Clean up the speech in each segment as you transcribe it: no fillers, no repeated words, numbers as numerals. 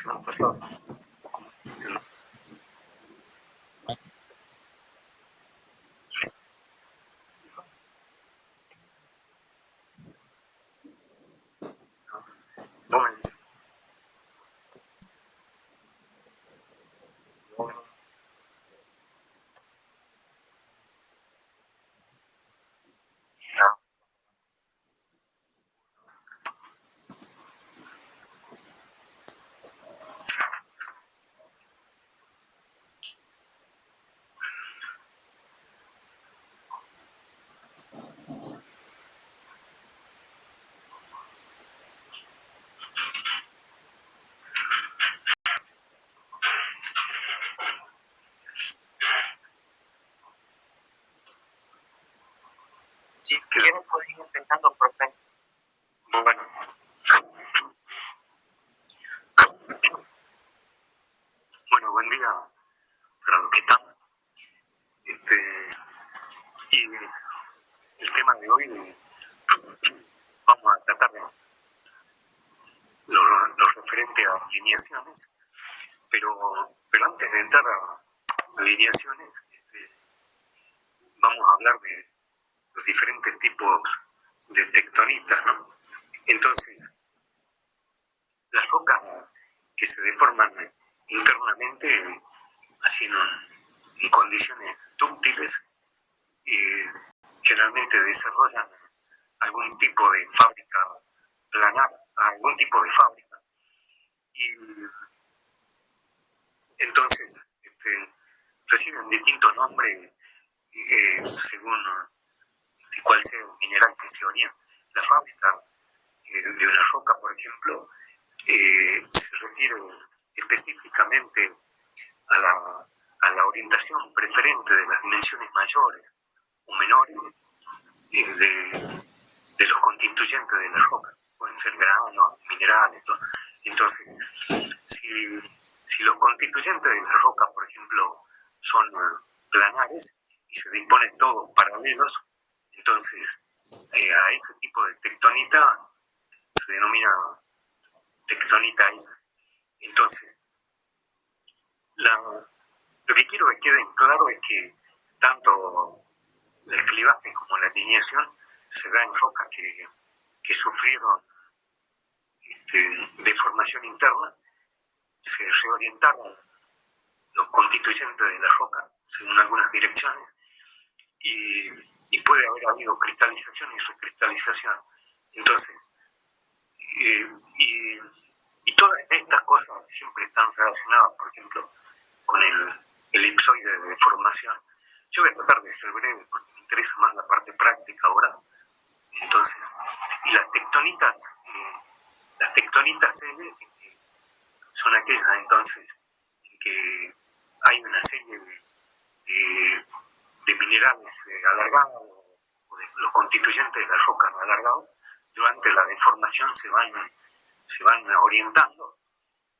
semana pasada. Vos me dices. Si quieres puedes ir empezando, profe. Bueno. Bueno, buen día para los que están. Y el tema de hoy vamos a tratar de lo referente a alineaciones, pero antes de entrar a alineaciones, vamos a hablar de los diferentes tipos de tectonitas, ¿no? Entonces, las rocas que se deforman internamente, así en condiciones dúctiles, generalmente desarrollan algún tipo de fábrica planar, algún tipo de fábrica. Y entonces reciben distintos nombres según cuál sea el mineral que se orienta. La fábrica de una roca, por ejemplo, se refiere específicamente a la orientación preferente de las dimensiones mayores o menores de los constituyentes de la roca. Pueden ser granos, minerales, todo. Entonces, si los constituyentes de la roca, por ejemplo, son planares y se disponen todos paralelos, entonces a ese tipo de tectonita se denomina tectonitas. Entonces, lo que quiero que quede claro es que tanto el clivaje como la alineación se da en rocas que sufrieron deformación interna, se reorientaron los constituyentes de la roca según algunas direcciones y puede haber habido cristalización y recristalización. Entonces, y todas estas cosas siempre están relacionadas, por ejemplo, con el elipsoide de deformación. Yo voy a tratar de ser breve porque me interesa más la parte práctica ahora. Entonces, y las tectonitas L son aquellas entonces que hay una serie de minerales alargados o de los constituyentes de las rocas alargados, durante la deformación se van orientando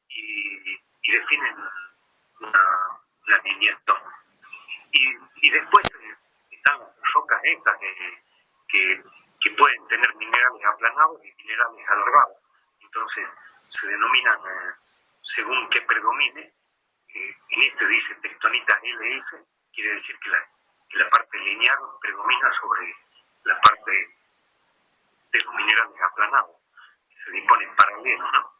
y definen una alineación. Y después están las rocas estas que pueden tener minerales aplanados y minerales alargados. Entonces se denominan, según que predomine, en este dice tectonitas LS, quiere decir que la parte lineal predomina sobre la parte de los minerales aplanados, que se disponen paralelos, ¿no?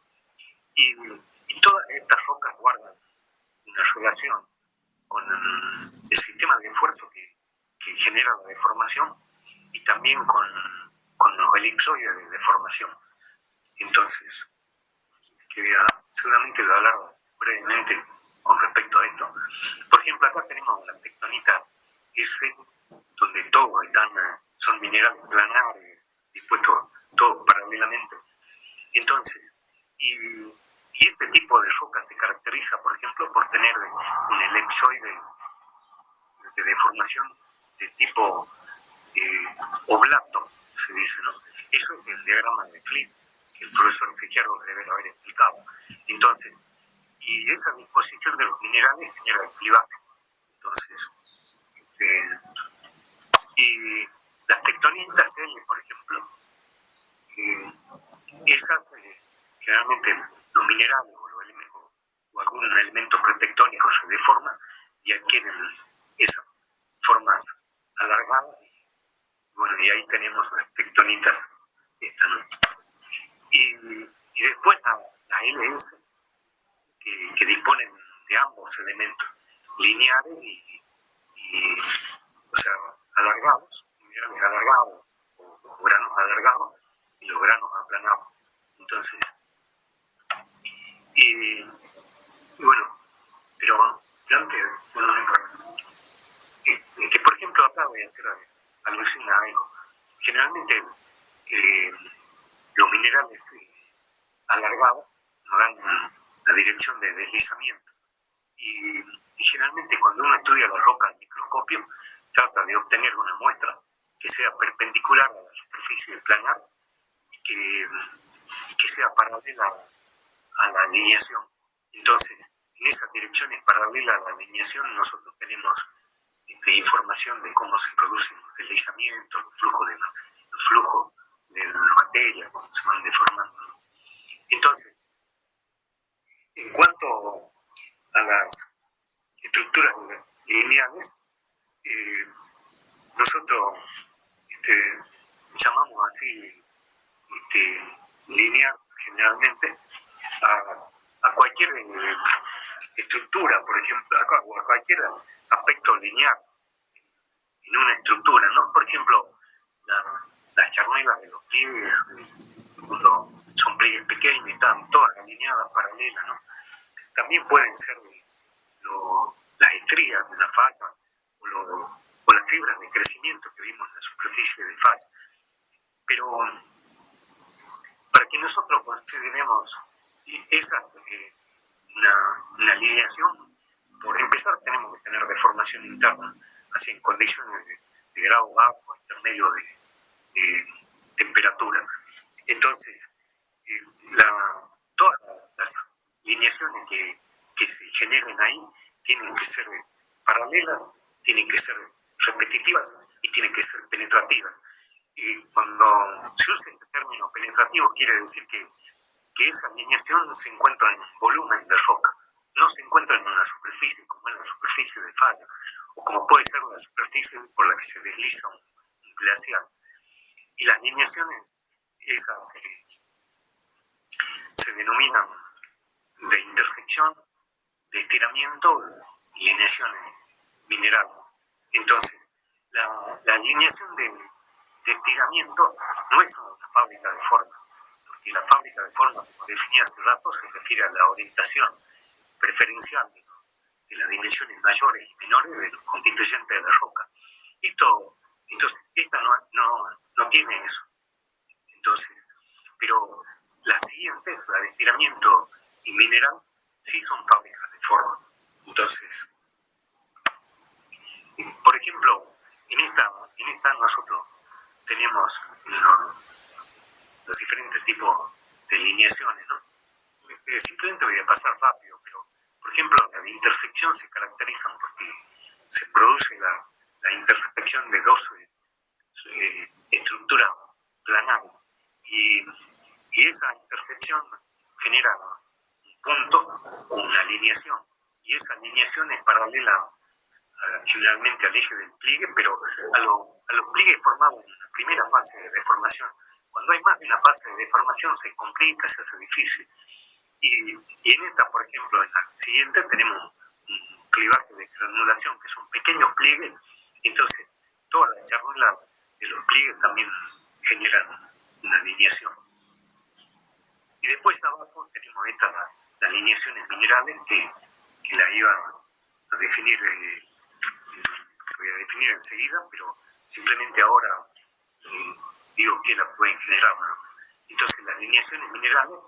Y todas estas rocas guardan una relación con el sistema de esfuerzo que genera la deformación y también con los elipsoides de deformación. Entonces, seguramente voy a hablar brevemente con respecto a esto. Por ejemplo, acá tenemos la tectonita S, donde todos son minerales planares, dispuestos todos paralelamente. Entonces, y este tipo de roca se caracteriza, por ejemplo, por tener un elipsoide de deformación de tipo oblato, se dice, ¿no? Eso es el diagrama de Flynn, que el profesor Sequiaro debe haber explicado. Entonces, y esa disposición de los minerales genera el clivaje. Entonces, y las tectonitas L, por ejemplo, esas generalmente los minerales o algún elemento protectónico se deforma y adquieren esas formas alargadas. Bueno, y ahí tenemos las tectonitas, ¿no? Y después las LS, que disponen de ambos elementos, lineares o sea, alargados, minerales alargados o granos alargados, y los granos aplanados. Entonces, y bueno, pero antes, por ejemplo, acá voy a hacer alusión a algo. Generalmente los minerales alargados nos dan la dirección de deslizamiento y generalmente cuando uno estudia la roca al microscopio trata de obtener una muestra que sea perpendicular a la superficie planar y que sea paralela a la alineación. Entonces, en esas direcciones paralelas a la alineación nosotros tenemos información de cómo se producen los deslizamientos, los flujos de la materia, cómo se van deformando. Entonces, en cuanto a las estructuras lineales, nosotros llamamos así lineal generalmente a cualquier estructura, por ejemplo, o a cualquier aspecto lineal en una estructura, ¿no? Por ejemplo, las charnelas de los pliegues, cuando son pliegues pequeños, están todas alineadas paralelas, ¿no? También pueden ser las estrías de una falla o las fibras de crecimiento que vimos en la superficie de falla. Pero para que nosotros consideremos esas una alineación, por empezar tenemos que tener deformación interna, así en condiciones de grado bajo, intermedio de temperatura. Entonces, todas las lineaciones que se generen ahí tienen que ser paralelas, tienen que ser repetitivas y tienen que ser penetrativas. Y cuando se usa ese término penetrativo quiere decir que esa alineación se encuentra en volumen de roca, no se encuentra en una superficie como en la superficie de falla, o como puede ser la superficie por la que se desliza un glaciar. Y las alineaciones, esas se denominan de intersección, de estiramiento y alineaciones minerales. Entonces, la alineación de estiramiento no es una fábrica de forma, porque la fábrica de forma, como definí hace rato, se refiere a la orientación preferencial de las dimensiones mayores y menores de los constituyentes de la roca. Entonces, esta no tiene eso. Entonces, pero las siguientes, la de estiramiento y mineral, sí son fábricas de forma. Entonces, por ejemplo, en esta nosotros tenemos los diferentes tipos de lineaciones, ¿no? Simplemente voy a pasar rápido, pero, por ejemplo, las de intersección se caracterizan porque se produce la intersección de dos estructuras planares y esa intersección genera un punto o una alineación, y esa alineación es paralela generalmente al eje del pliegue, pero a los pliegues formados en la primera fase de deformación. Cuando hay más de una fase de deformación se complica, se hace difícil. Y en esta, por ejemplo, en la siguiente tenemos un clivaje de granulación, que son pequeños pliegues, entonces todas las charnelas de los pliegues también generan una alineación. Y después abajo tenemos las alineaciones minerales que la iba a definir, voy a definir enseguida, pero simplemente ahora digo que las pueden generar, ¿no? Entonces las alineaciones minerales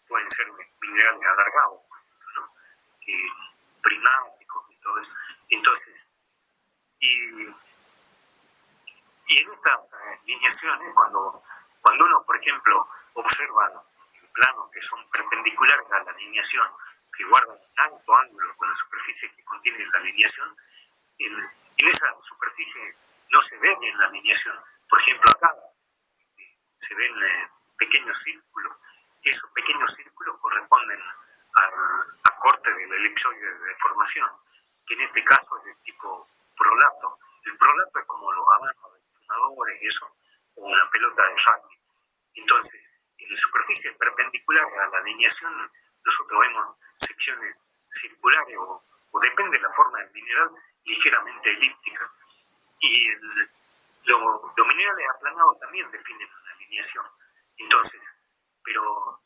pueden ser minerales alargados, ¿no? Prismáticos y todo eso. Entonces, y en estas alineaciones, cuando uno, por ejemplo, observa planos que son perpendiculares a la alineación, que guardan un alto ángulo con la superficie que contiene la alineación, en esa superficie no se ve bien la alineación. Por ejemplo, acá se ven pequeños círculos. Esos pequeños círculos corresponden a corte del elipsoide de deformación, que en este caso es de tipo prolapto. El prolapto es como los abanos de fundadores y eso, o una pelota de rugby. Entonces, en superficies perpendiculares a la alineación, nosotros vemos secciones circulares o depende de la forma del mineral, ligeramente elípticas. Y los minerales aplanados también definen una alineación. Entonces, pero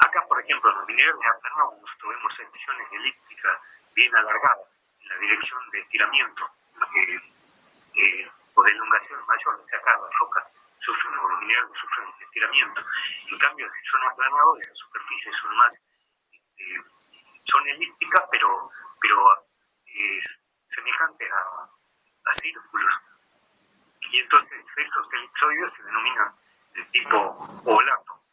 acá, por ejemplo, en los minerales aplanados nosotros vemos secciones elípticas bien alargadas en la dirección de estiramiento o de elongación mayor, o sea, acá las rocas sufren, o los minerales sufren estiramiento. En cambio, si son aplanados, esas superficies son más, son elípticas, pero semejantes a círculos. Y entonces estos elipsoides se denominan de tipo ovalato.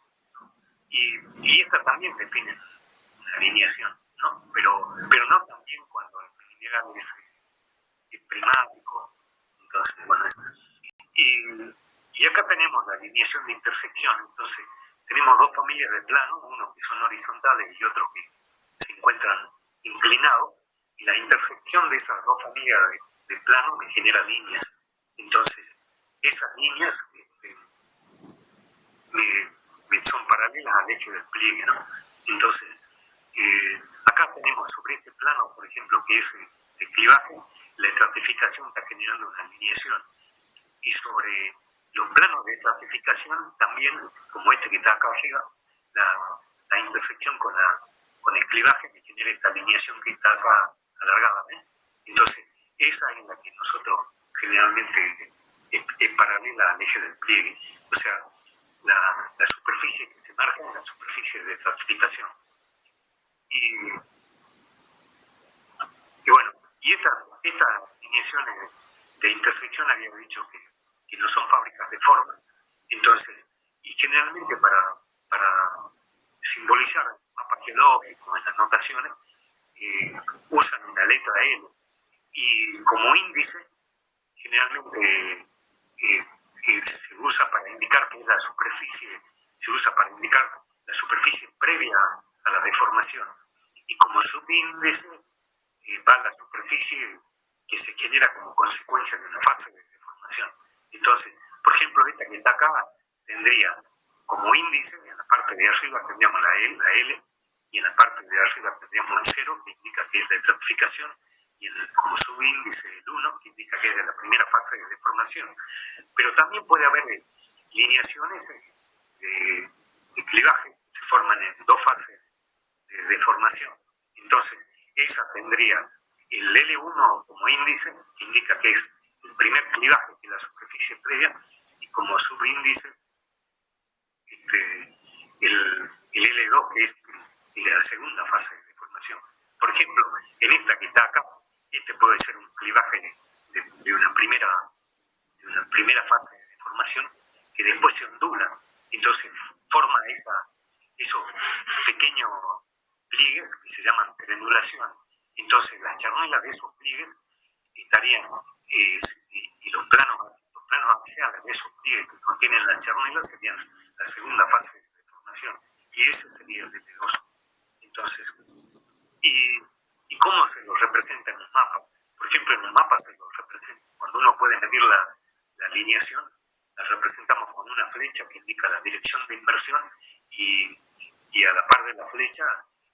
Y esta también define una alineación, ¿no? Pero no también cuando el mineral es primático. Entonces, bueno, y acá tenemos la alineación de intersección. Entonces, tenemos dos familias de planos, unos que son horizontales y otros que se encuentran inclinados, y la intersección de esas dos familias de planos me genera líneas. Entonces, esas líneas son paralelas al eje del pliegue, ¿no? Entonces, acá tenemos sobre este plano, por ejemplo, que es de clivaje, la estratificación está generando una alineación. Y sobre los planos de estratificación también, como este que está acá arriba, la intersección con el clivaje me genera esta alineación que está acá alargada, ¿eh? Entonces, esa es la que nosotros generalmente es paralela al eje del pliegue. O sea, la superficie que se marca es la superficie de estratificación. Y bueno, y estas alineaciones de intersección había dicho que no son fábricas de forma. Entonces, y generalmente para simbolizar el mapa geológico en las notaciones, usan una letra L. Y como índice, generalmente se usa para indicar que es la superficie, se usa para indicar la superficie previa a la deformación. Y como subíndice va la superficie que se genera como consecuencia de una fase de deformación. Entonces, por ejemplo, esta que está acá tendría como índice, en la parte de arriba tendríamos la L, y en la parte de arriba tendríamos el 0, que indica que es la estratificación, y como subíndice el 1, que indica que es de la primera fase de deformación. Pero también puede haber lineaciones de clivaje que se forman en dos fases de deformación. Entonces, esa tendría el L1 como índice, que indica que es el primer clivaje, que es la superficie previa, y como subíndice el L2, que es la segunda fase de deformación. Por ejemplo, en esta que está acá, puede ser un clivaje de una primera fase de deformación que después se ondula. Entonces forma esos pequeños pliegues que se llaman perendulación. Entonces las charnelas de esos pliegues estarían, y los planos axiales de esos pliegues que contienen las charnelas serían la segunda fase de deformación, y ese sería el L2. Entonces, ¿y cómo se lo representa en un mapa? Por ejemplo, en un mapa se lo representa, cuando uno puede medir la alineación, la representamos con una flecha que indica la dirección de inversión y a la par de la flecha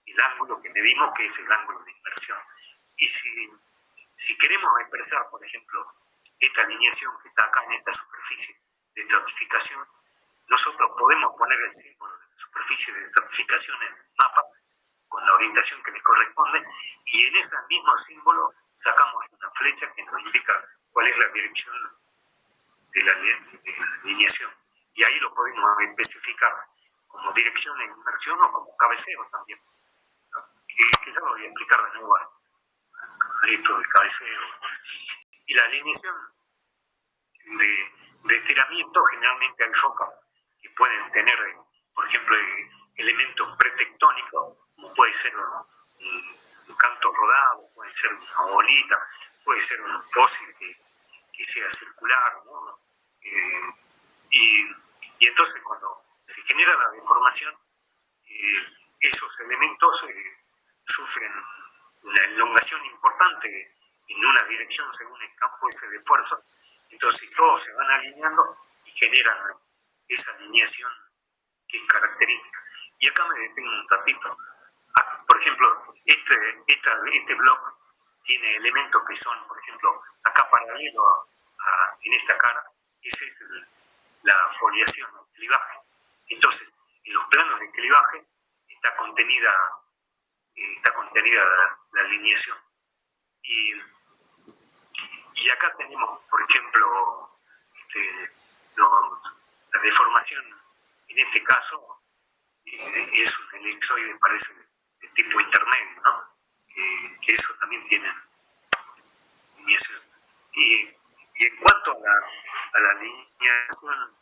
el ángulo que medimos, que es el ángulo de inversión. Y si queremos expresar, por ejemplo, esta alineación que está acá en esta superficie de estratificación, nosotros podemos poner el símbolo de la superficie de estratificación en el mapa con la orientación que le corresponde, y en ese mismo símbolo sacamos una flecha que nos indica cuál es la dirección de la alineación. Y ahí lo podemos especificar como dirección de inmersión o como cabeceo también, ¿no? Que ya lo voy a explicar de nuevo a esto del cabeceo. Y la alineación de estiramiento, generalmente hay rocas que pueden tener, por ejemplo, elementos pretectónicos, como puede ser un canto rodado, puede ser una bolita, puede ser un fósil que sea circular, ¿no? Y entonces cuando se genera la deformación, esos elementos sufren una elongación importante en una dirección según el campo ese de fuerza, entonces todos se van alineando y generan esa alineación que es característica. Y acá me detengo un ratito. Por ejemplo, este bloque tiene elementos que son, por ejemplo, acá paralelo en esta cara, esa es la foliación, el clivaje. Entonces, en los planos de clivaje está contenida la alineación. Y acá tenemos, por ejemplo, la deformación, en este caso, es un elipsoide, parece, de tipo intermedio, ¿no? Que eso también tiene alineación. Y en cuanto a la alineación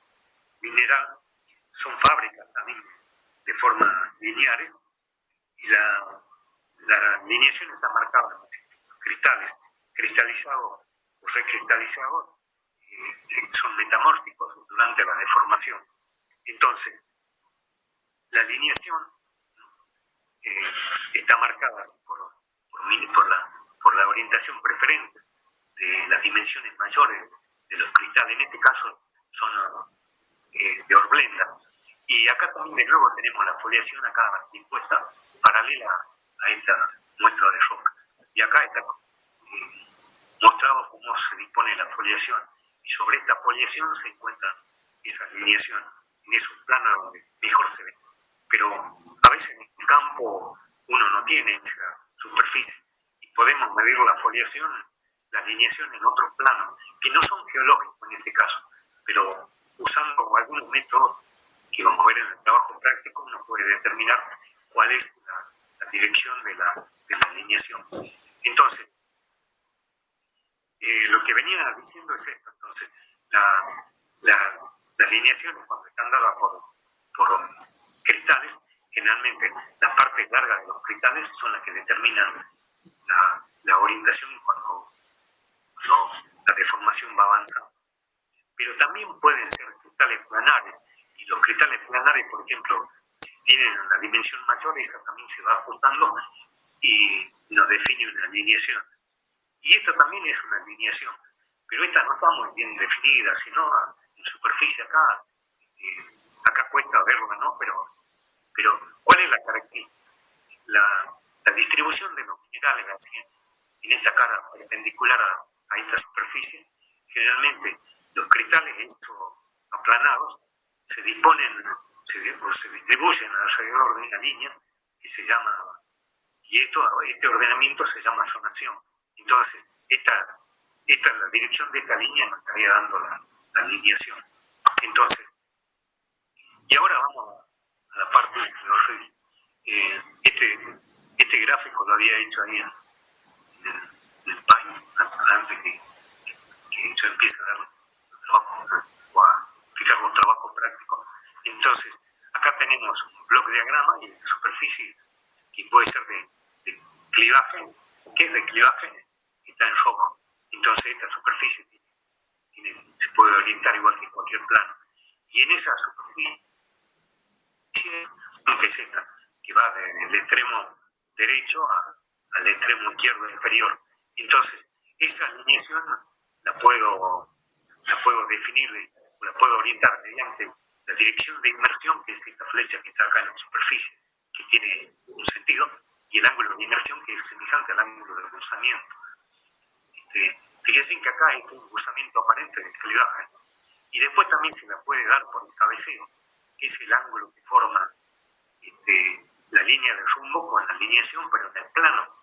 mineral, son fábricas también de forma lineares, y la alineación está marcada en los cristales, cristalizados o recristalizados, son metamórficos durante la deformación. Entonces, la alineación está marcada por la orientación preferente de las dimensiones mayores de los cristales, en este caso son de horblenda. Y acá también de nuevo tenemos la foliación acá dispuesta paralela a esta muestra de roca. Y acá está mostrado cómo se dispone la foliación. Y sobre esta foliación se encuentran esas alineaciones, en esos planos donde mejor se ve. Pero a veces en el campo uno no tiene esa superficie y podemos medir la foliación, la alineación en otros planos, que no son geológicos en este caso, pero usando algunos métodos que vamos a ver en el trabajo práctico, uno puede determinar cuál es la dirección de la alineación. Entonces, lo que venía diciendo es esto. Entonces, las alineaciones, cuando están dadas por cristales, generalmente las partes largas de los cristales son las que determinan la orientación cuando la deformación va avanzando. Pero también pueden ser cristales planares, y los cristales planares, por ejemplo, si tienen una dimensión mayor, esa también se va ajustando y nos define una alineación. Y esta también es una alineación, pero esta no está muy bien definida, sino en superficie acá cuesta verla, ¿no? Pero ¿cuál es la característica? La distribución de los minerales así en esta cara perpendicular a esta superficie, generalmente los cristales estos aplanados se distribuyen alrededor de una línea que se llama, y este ordenamiento se llama zonación. Entonces, esta es la dirección de esta línea, nos estaría dando la alineación. Entonces, y ahora vamos a la parte de los reyes. Este gráfico lo había hecho ahí en el Paint, antes que yo empiece a dar los trabajos o a explicar los trabajos prácticos. Entonces, acá tenemos un bloque diagrama y una superficie que puede ser de clivaje, que es de clivaje, está en rojo. Entonces, esta superficie se puede orientar igual que cualquier plano. Y en esa superficie, que es esta, que va del extremo derecho al extremo izquierdo inferior. Entonces, esa alineación la puedo definir, la puedo orientar mediante la dirección de inmersión, que es esta flecha que está acá en la superficie, que tiene un sentido, y el ángulo de inmersión, que es semejante al ángulo de cruzamiento. Fíjense que acá hay un cruzamiento aparente del clivaje, y después también se la puede dar por el cabeceo, que es el ángulo que forma la línea de rumbo con la alineación, pero en el plano,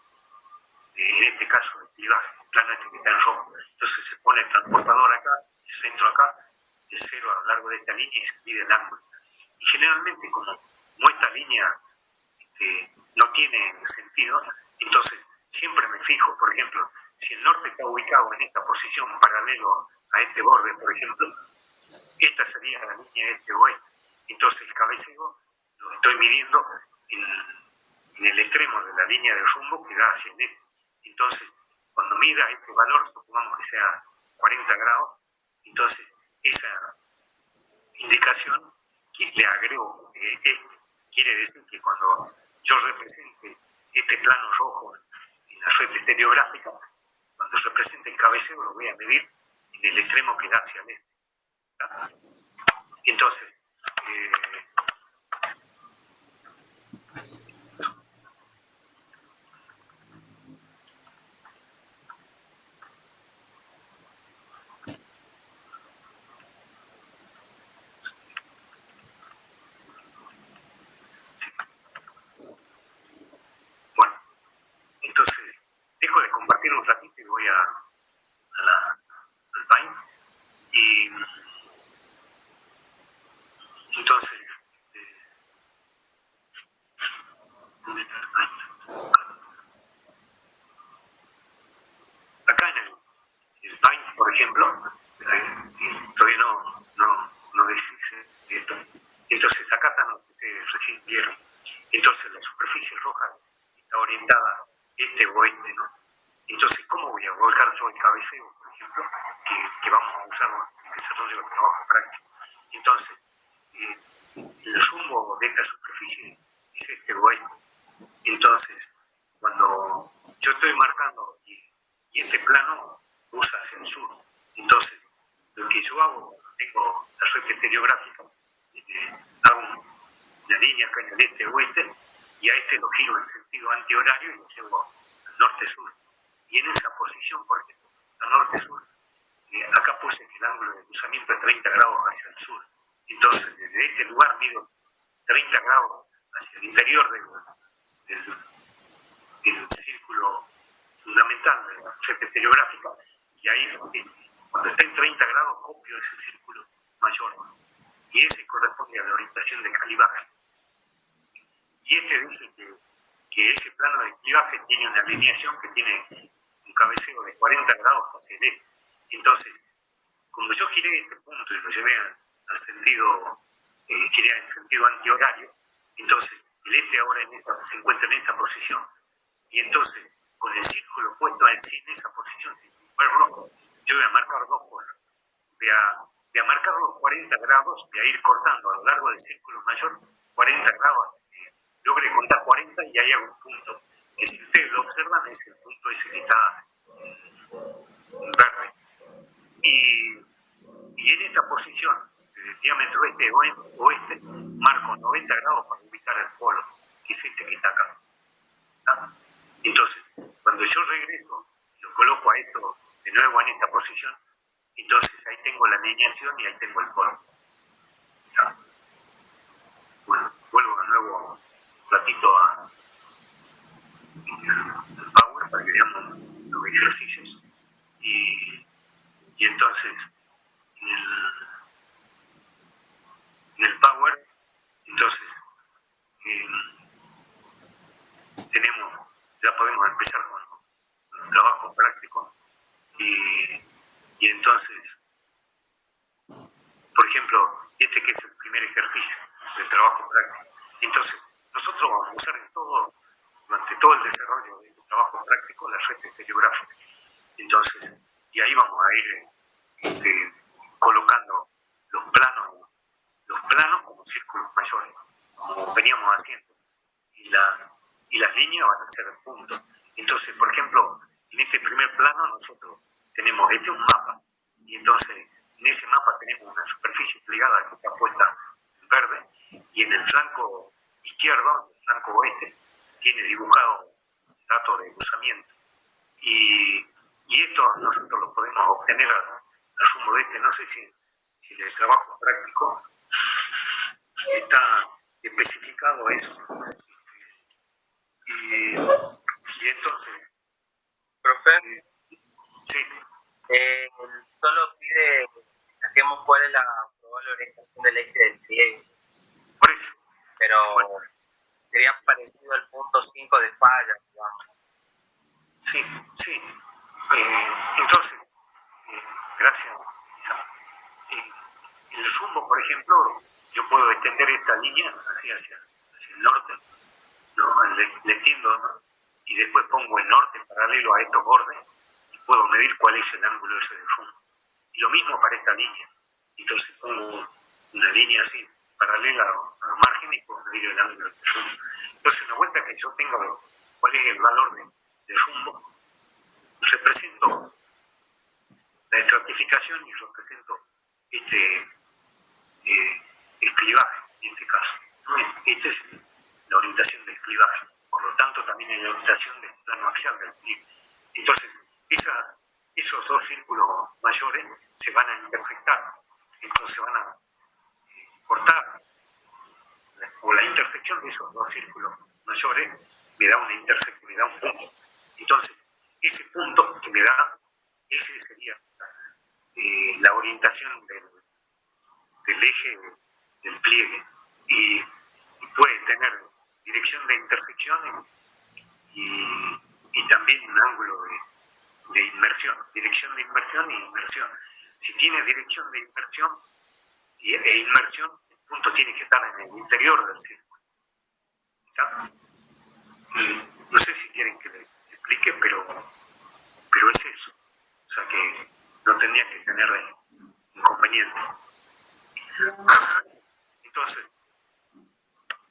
en este caso de clivaje, el plano este que está en rojo. Entonces se pone el transportador acá, el centro acá, el cero a lo largo de esta línea y se mide el ángulo. Y generalmente, como esta línea no tiene sentido, entonces siempre me fijo, por ejemplo, si el norte está ubicado en esta posición paralelo a este borde, por ejemplo, esta sería la línea este-oeste. Entonces el cabeceo lo estoy midiendo en el extremo de la línea de rumbo que da hacia el este. Entonces, cuando mida este valor, supongamos que sea 40 grados, entonces esa indicación le agrego este. Quiere decir que cuando yo represente este plano rojo en la red estereográfica, cuando se presente el cabeceo lo voy a medir en el extremo que da hacia el este. ¿Tá? Entonces, bueno, entonces dejo de compartir un ratito y voy al Paint. Y entonces, ¿dónde está el Paint? Acá en el Paint, por ejemplo, todavía no deshice esto. Entonces acá están los que ustedes recién vieron. Entonces la superficie roja está orientada este-oeste, ¿no? Entonces, ¿cómo voy a volcar yo el cabeceo, por ejemplo, que vamos a usar en el desarrollo del trabajo práctico? Entonces, el rumbo de esta superficie es este-oeste. Entonces, cuando yo estoy marcando y este plano usa hacia el sur, entonces, lo que yo hago cuando tengo la red estereográfica, hago una línea acá en el este-oeste, y a este lo giro en sentido antihorario y lo llevo al norte-sur. Y en esa posición, por ejemplo, al norte-sur, acá puse que el ángulo de cruzamiento es 30 grados hacia el sur. Entonces, desde este lugar mido 30 grados hacia el interior del círculo fundamental de la red estereográfica, y ahí, cuando está en 30 grados, copio ese círculo mayor. Y ese corresponde a la orientación de clivaje. Y este dice que ese plano de clivaje tiene una alineación que tiene un cabeceo de 40 grados hacia el este. Entonces, cuando yo giré este punto y lo llevé al sentido, giré en sentido antihorario, entonces el este ahora se encuentra en esta posición. Y entonces, con el círculo puesto en sí en esa posición, sin verlo, yo voy a marcar dos cosas. Voy a marcar los 40 grados, voy a ir cortando a lo largo del círculo mayor 40 grados, logre contar 40 y ahí hago un punto, que si ustedes lo observan es el punto ese que está en verde. Y en esta posición, desde el diámetro este-oeste, marco 90 grados para ubicar el polo, que es este que está acá. ¿Tá? Entonces, cuando yo regreso y lo coloco a esto de nuevo en esta posición, entonces ahí tengo la alineación y ahí tengo el polo. ¿Tá? Bueno, vuelvo de nuevo un ratito al Power para que veamos los ejercicios. Y entonces, en el Power, entonces, ya podemos empezar con los trabajos prácticos. Y entonces, por ejemplo, este que es el primer ejercicio del trabajo práctico. Entonces, nosotros vamos a usar durante todo el desarrollo de este trabajo práctico la red estereográfica. Entonces, y ahí vamos a ir colocando los planos como círculos mayores, como veníamos haciendo. Y las líneas van a ser puntos. Entonces, por ejemplo, en este primer plano nosotros tenemos un mapa. Y entonces, en ese mapa tenemos una superficie plegada que está puesta en verde. Y en el flanco izquierdo, en el flanco oeste, tiene dibujado un dato de cruzamiento. Y esto nosotros lo podemos obtener al rumbo de este. No sé si en el trabajo práctico está especificado eso. Y entonces, profe, sí. Solo pide que saquemos cuál es la probable orientación del eje del pliegue. Por eso. Pero bueno, sería parecido al punto 5 de falla, digamos. Sí. Entonces, gracias, Isa. En el rumbo, por ejemplo, yo puedo extender esta línea así hacia el norte, ¿no? Le extiendo, ¿no? Y después pongo el norte paralelo a estos bordes y puedo medir cuál es el ángulo ese del rumbo. Y lo mismo para esta línea. Entonces pongo una línea así paralela a los márgenes y puedo medir el ángulo del rumbo. Entonces, una vuelta que yo tenga cuál agregue el valor de rumbo, represento la estratificación y represento el clivaje en este caso. Esta es la orientación del clivaje, por lo tanto también es la orientación del plano axial del clivaje. Entonces, esos dos círculos mayores se van a intersectar, entonces van a cortar, o la intersección de esos dos círculos mayores me da una intersección, me da un punto. Entonces, ese punto que me da, ese sería la orientación del eje del pliegue, y puede tener dirección de intersección y también un ángulo de inmersión, dirección de inmersión y inmersión. Si tiene dirección de inmersión e inmersión, el punto tiene que estar en el interior del círculo. No sé si quieren que le explique, pero es eso. O sea que no tendría que tener inconveniente. Entonces,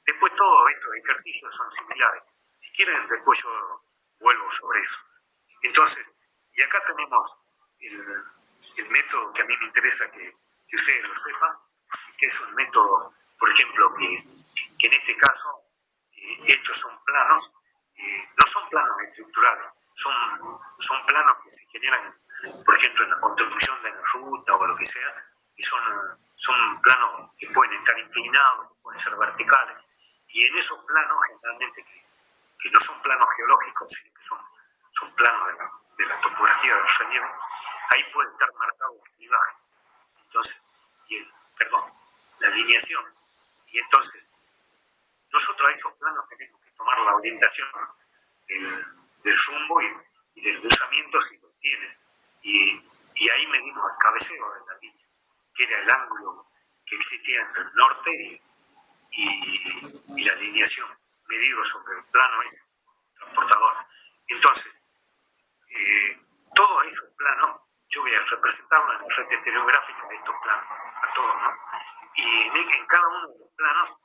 después todos estos ejercicios son similares. Si quieren, después yo vuelvo sobre eso. Entonces, y acá tenemos el método que a mí me interesa que ustedes lo sepan, que es un método, por ejemplo, que en este caso, estos son planos, no son planos estructurales, son planos que se generan, por ejemplo, en la construcción de la ruta o lo que sea, y son planos que pueden estar inclinados, que pueden ser verticales, y en esos planos, generalmente, que no son planos geológicos, sino que son planos de la topografía del relieve, ahí puede estar marcado el clivaje. Entonces, la alineación. Y entonces, nosotros a esos planos tenemos que tomar la orientación del rumbo y del buzamiento si los tienen. Y ahí medimos el cabeceo de la línea, que era el ángulo que existía entre el norte y la alineación, medido sobre el plano ese transportador. Entonces, todos esos planos, yo voy a representarlo en la red estereográfica de estos planos, a todos, ¿no? Y en cada uno de los planos,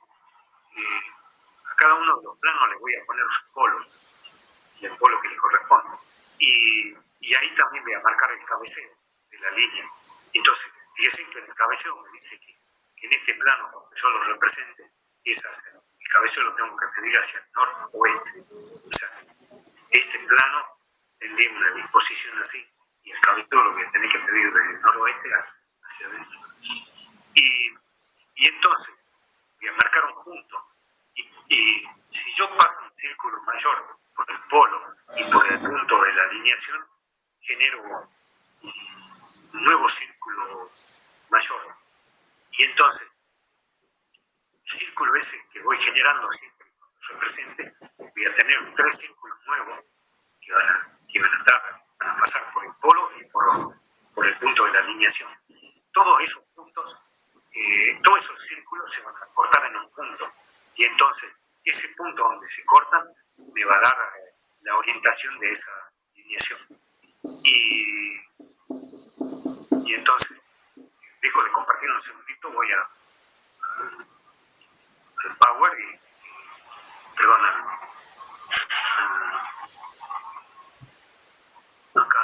a cada uno de los planos le voy a poner su polo, y el polo que le corresponde. Y ahí también voy a marcar el cabeceo de la línea. Entonces, fíjense que en el cabeceo me dice que en este plano, cuando yo lo represente, el cabeceo lo tengo que medir hacia el noroeste. O sea, este plano tendría una disposición así, y el cabeceo lo voy a tener que medir desde el noroeste hacia adentro. Y entonces, voy a marcar un punto. Y si yo paso un círculo mayor por el polo y por el punto de la alineación, genero un nuevo círculo mayor. Y entonces, el círculo ese que voy generando siempre cuando se presente, voy a tener 3 círculos nuevos que van a pasar por el polo y por el punto de la alineación. Todos esos puntos, todos esos círculos se van a cortar en un punto. Y entonces, ese punto donde se cortan me va a dar la orientación de esa alineación. Y entonces, dejo de compartir un segundito, voy al Power y, perdona, acá,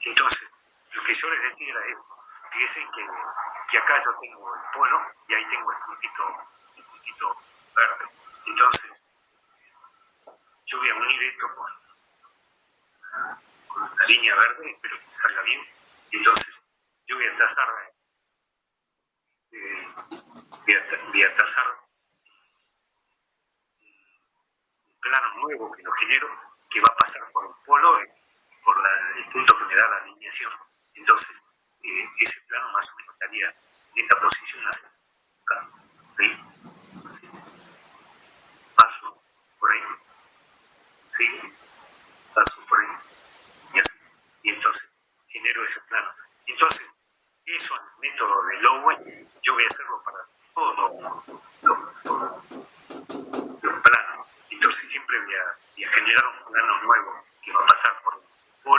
entonces, lo que yo les decía era esto. Fíjense que acá yo tengo el polo y ahí tengo el puntito verde. Entonces, yo voy a unir esto con la línea verde, espero que salga bien. Entonces, yo voy a trazar un plano nuevo que lo genero, que va a pasar por el polo y por el punto que me da la alineación. Entonces, ese plano más o menos estaría en esta posición hacia acá, ahí, así. Paso por ahí, sigo, paso por ahí, y así. Y entonces genero ese plano. Entonces, eso en el método de Lowen, yo voy a hacerlo para todos los planos. Entonces siempre voy a generar un plano nuevo que va a pasar por el polo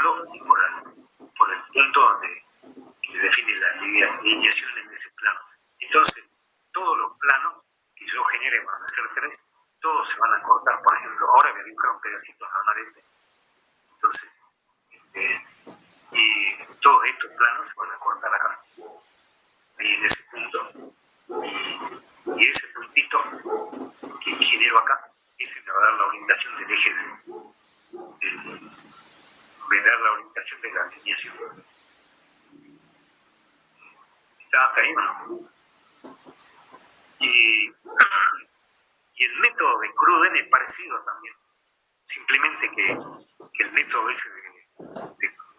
yo genere van a ser 3, todos se van a cortar, por ejemplo, ahora voy a dibujar un pedacito nada más de este. Entonces, y todos estos planos se van a cortar acá, ahí en ese punto, y ese puntito que genero acá, ese me va a dar la orientación del eje me va a dar la orientación de la alineación. ¿Está hasta ahí o no? Y el método de Cruden es parecido también, simplemente que el método ese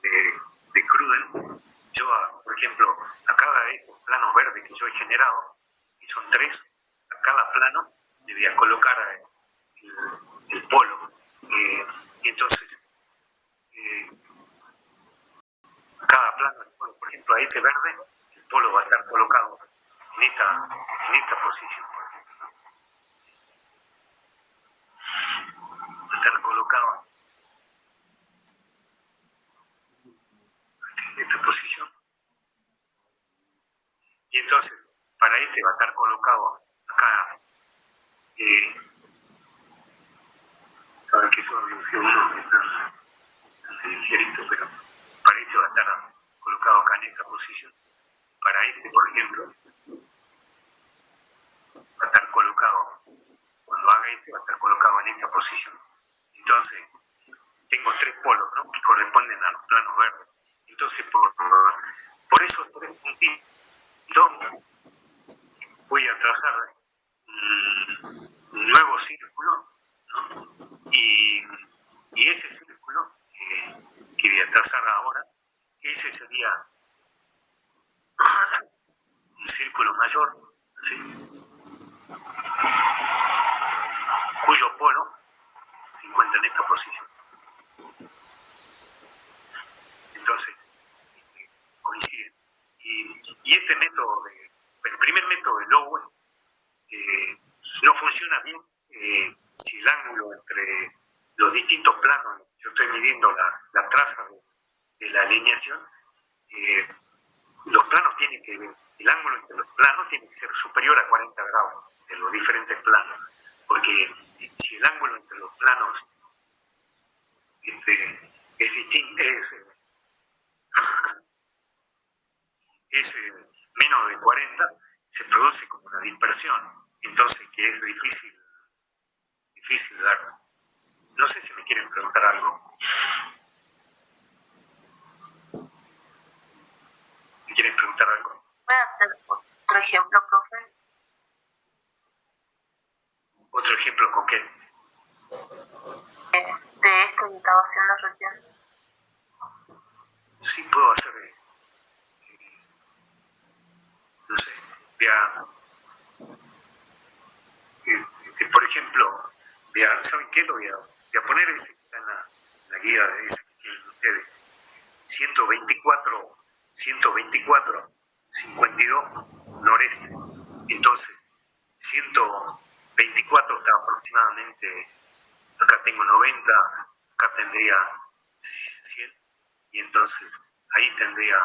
de Cruden, yo, por ejemplo, a cada de estos planos verdes que yo he generado, y son 3, a cada plano le voy a colocar el polo. Y entonces, a cada plano, el polo, por ejemplo, a este verde, el polo va a estar colocado en esta posición. Va a estar colocado en esta posición. Y entonces, para este va a estar colocado acá, cada que son unos que están ligeritos, pero para este va a estar colocado acá en esta posición. Para este, por ejemplo, va a estar colocado, cuando haga este, va a estar colocado en esta posición. Entonces, tengo 3 polos, ¿no?, que corresponden a los planos verdes. Entonces, por esos 3 puntitos, voy a trazar un nuevo círculo, ¿no? Y ese círculo que voy a trazar ahora, ese sería un círculo mayor, ¿sí?, cuyo polo se encuentra en esta posición. Entonces, coinciden. Y este método, el primer método de Lowe, no funciona bien si el ángulo entre los distintos planos, yo estoy midiendo la traza de la alineación, los planos tienen que, el ángulo entre los planos tiene que ser superior a 40 grados de los diferentes planos, porque si el ángulo entre los planos es distinto, es menos de 40, se produce como una dispersión, entonces que es difícil dar. No sé si me quieren preguntar algo. ¿Me quieren preguntar algo? ¿Puede hacer otro ejemplo, profe? ¿Otro ejemplo con qué? De esto que estaba haciendo recién. Sí, puedo hacer, no sé, por ejemplo, ¿saben qué? Voy a poner ese que está en la guía de ese que tienen ustedes. 124, 52 noreste. Entonces, 124 está aproximadamente, acá tengo 90, acá tendría 100, y entonces ahí tendría,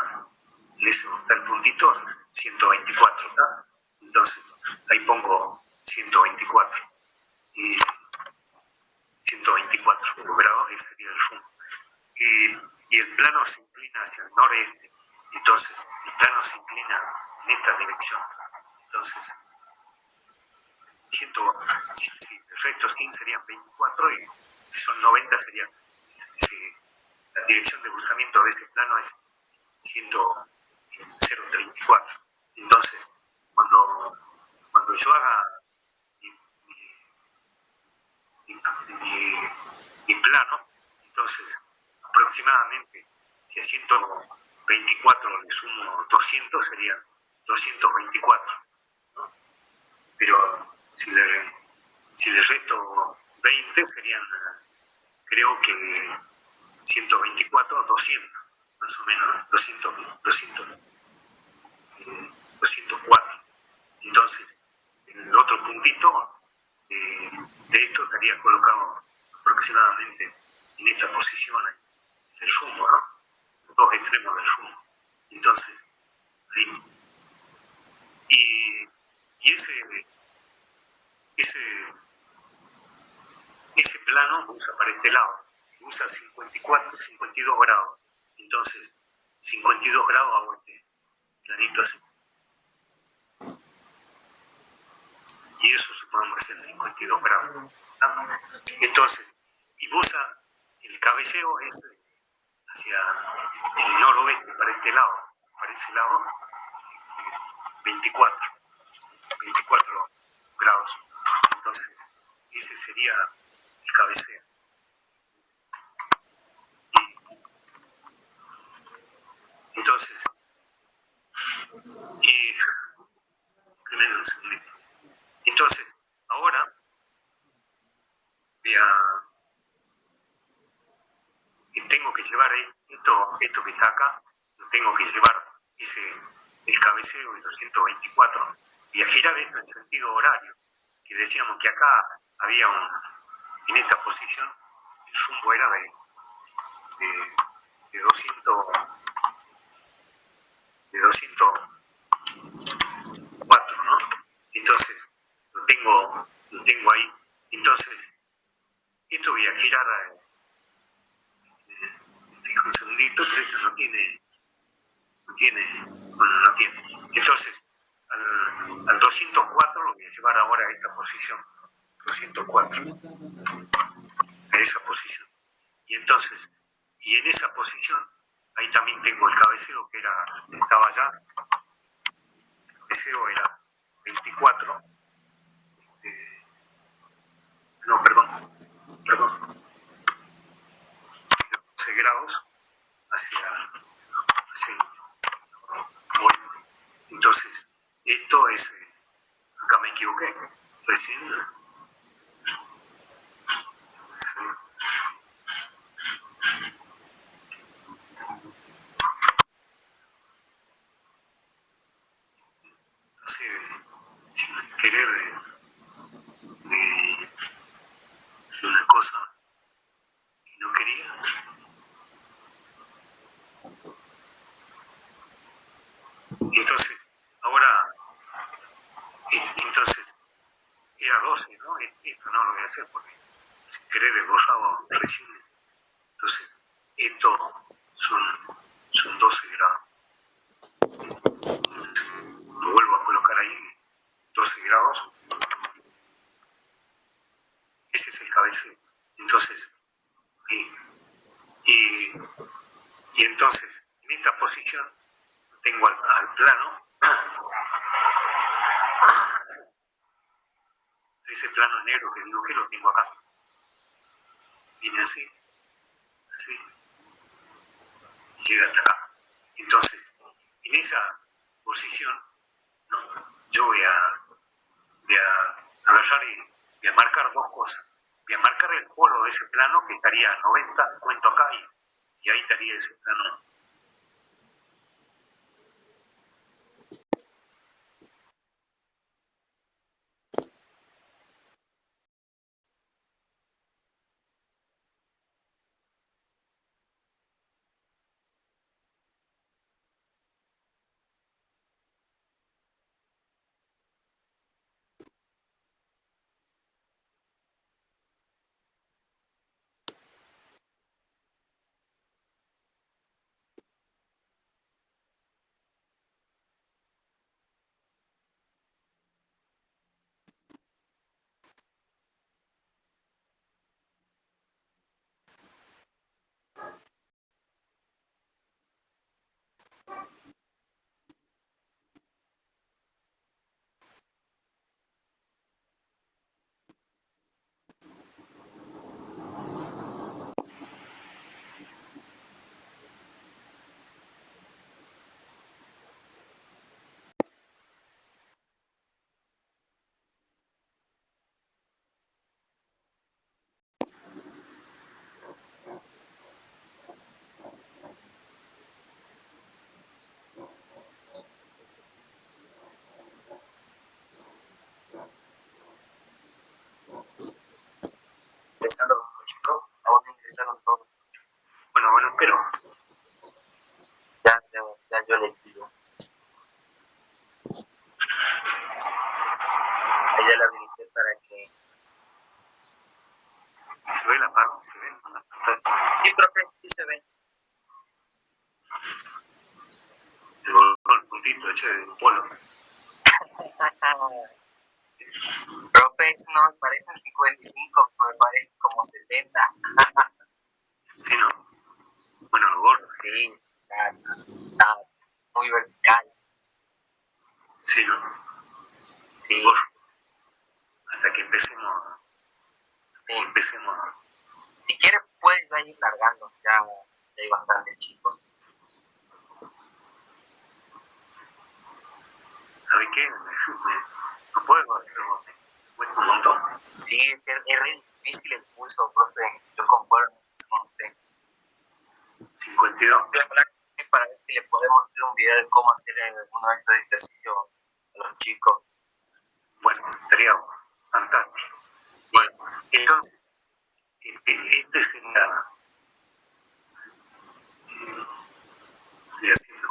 en ese está el puntito, 124, ¿está? Entonces, ahí pongo 124. Y 124 grados, ese sería el zoom. Y el plano se inclina hacia el noreste, entonces el plano se inclina en esta dirección. Entonces, si el recto 100 serían 24 y si son 90 serían, la dirección de cruzamiento de ese plano es 0,34. Entonces, cuando yo haga mi plano, entonces aproximadamente, si a 124 le sumo 200, serían 224, ¿no? Pero si le resto 20, serían, creo que 124, 200, más o menos, 204. Entonces, el otro puntito de esto estaría colocado aproximadamente en esta posición del zumo, ¿no? Los dos extremos del zumo. Entonces, ahí. Y ese ese plano usa para este lado, usa 54, 52 grados. Entonces, 52 grados hago este planito así. Y eso suponemos que es 52 grados. ¿No? Entonces, y usa el cabeceo es hacia el noroeste, para este lado, para ese lado, 24 grados. Entonces, ese sería el cabeceo. Entonces, primero un segundito. Entonces, ahora tengo que llevar esto que está acá, lo tengo que llevar el cabeceo de 224 y a girar esto en sentido horario, que decíamos que acá había en esta posición el rumbo era de 204, ¿no? Entonces lo tengo ahí. Entonces esto voy a girar un segundito, pero esto no tiene. Entonces, al 204 lo voy a llevar ahora a esta posición, 204, a esa posición. Y entonces, y en esa posición, ahí también tengo el cabeceo que estaba allá, el cabeceo era 24, no, perdón, 12 grados hacia bueno, entonces, esto es, acá me equivoqué, recién, sin querer de una cosa que no quería. Entonces, ahora, era 12, ¿no? Esto no lo voy a hacer porque sin querer he borrado recién. Entonces, esto son 12 grados. Lo vuelvo a colocar ahí, 12 grados. Ese es el cabeceo. Entonces, y entonces, en esta posición, tengo al plano, ese plano negro que dibujé lo tengo acá. Viene así, y llega hasta acá. Entonces, en esa posición, ¿no? Yo voy a agarrar y voy a marcar dos cosas. Voy a marcar el polo de ese plano que estaría a 90, cuento acá y ahí estaría ese plano. Ingresando los chicos, aún no ingresaron todos. Bueno, espero. Ya yo les digo. Ahí ya la habilité para que profe, sí se ve. El puntito, el polo. Profe, eso no me parecen 55, me parecen como 70. Sí, ¿no? Bueno, el gordo, Sí, está muy vertical. sí, ¿no? Sí, Gordo. Hasta que empecemos, sí. empecemos. Si quieres puedes ya ir largando, ya hay bastantes chicos. ¿Sabes qué? No puedo hacerlo, me cuesta un montón. Sí, es re difícil el pulso, profe, yo concuerdo con usted. 52. Voy a hablar para ver si le podemos hacer un video de cómo hacer uno de estos ejercicios a los chicos. Bueno, estaría fantástico. Bueno, entonces, este sería, voy a hacerlo,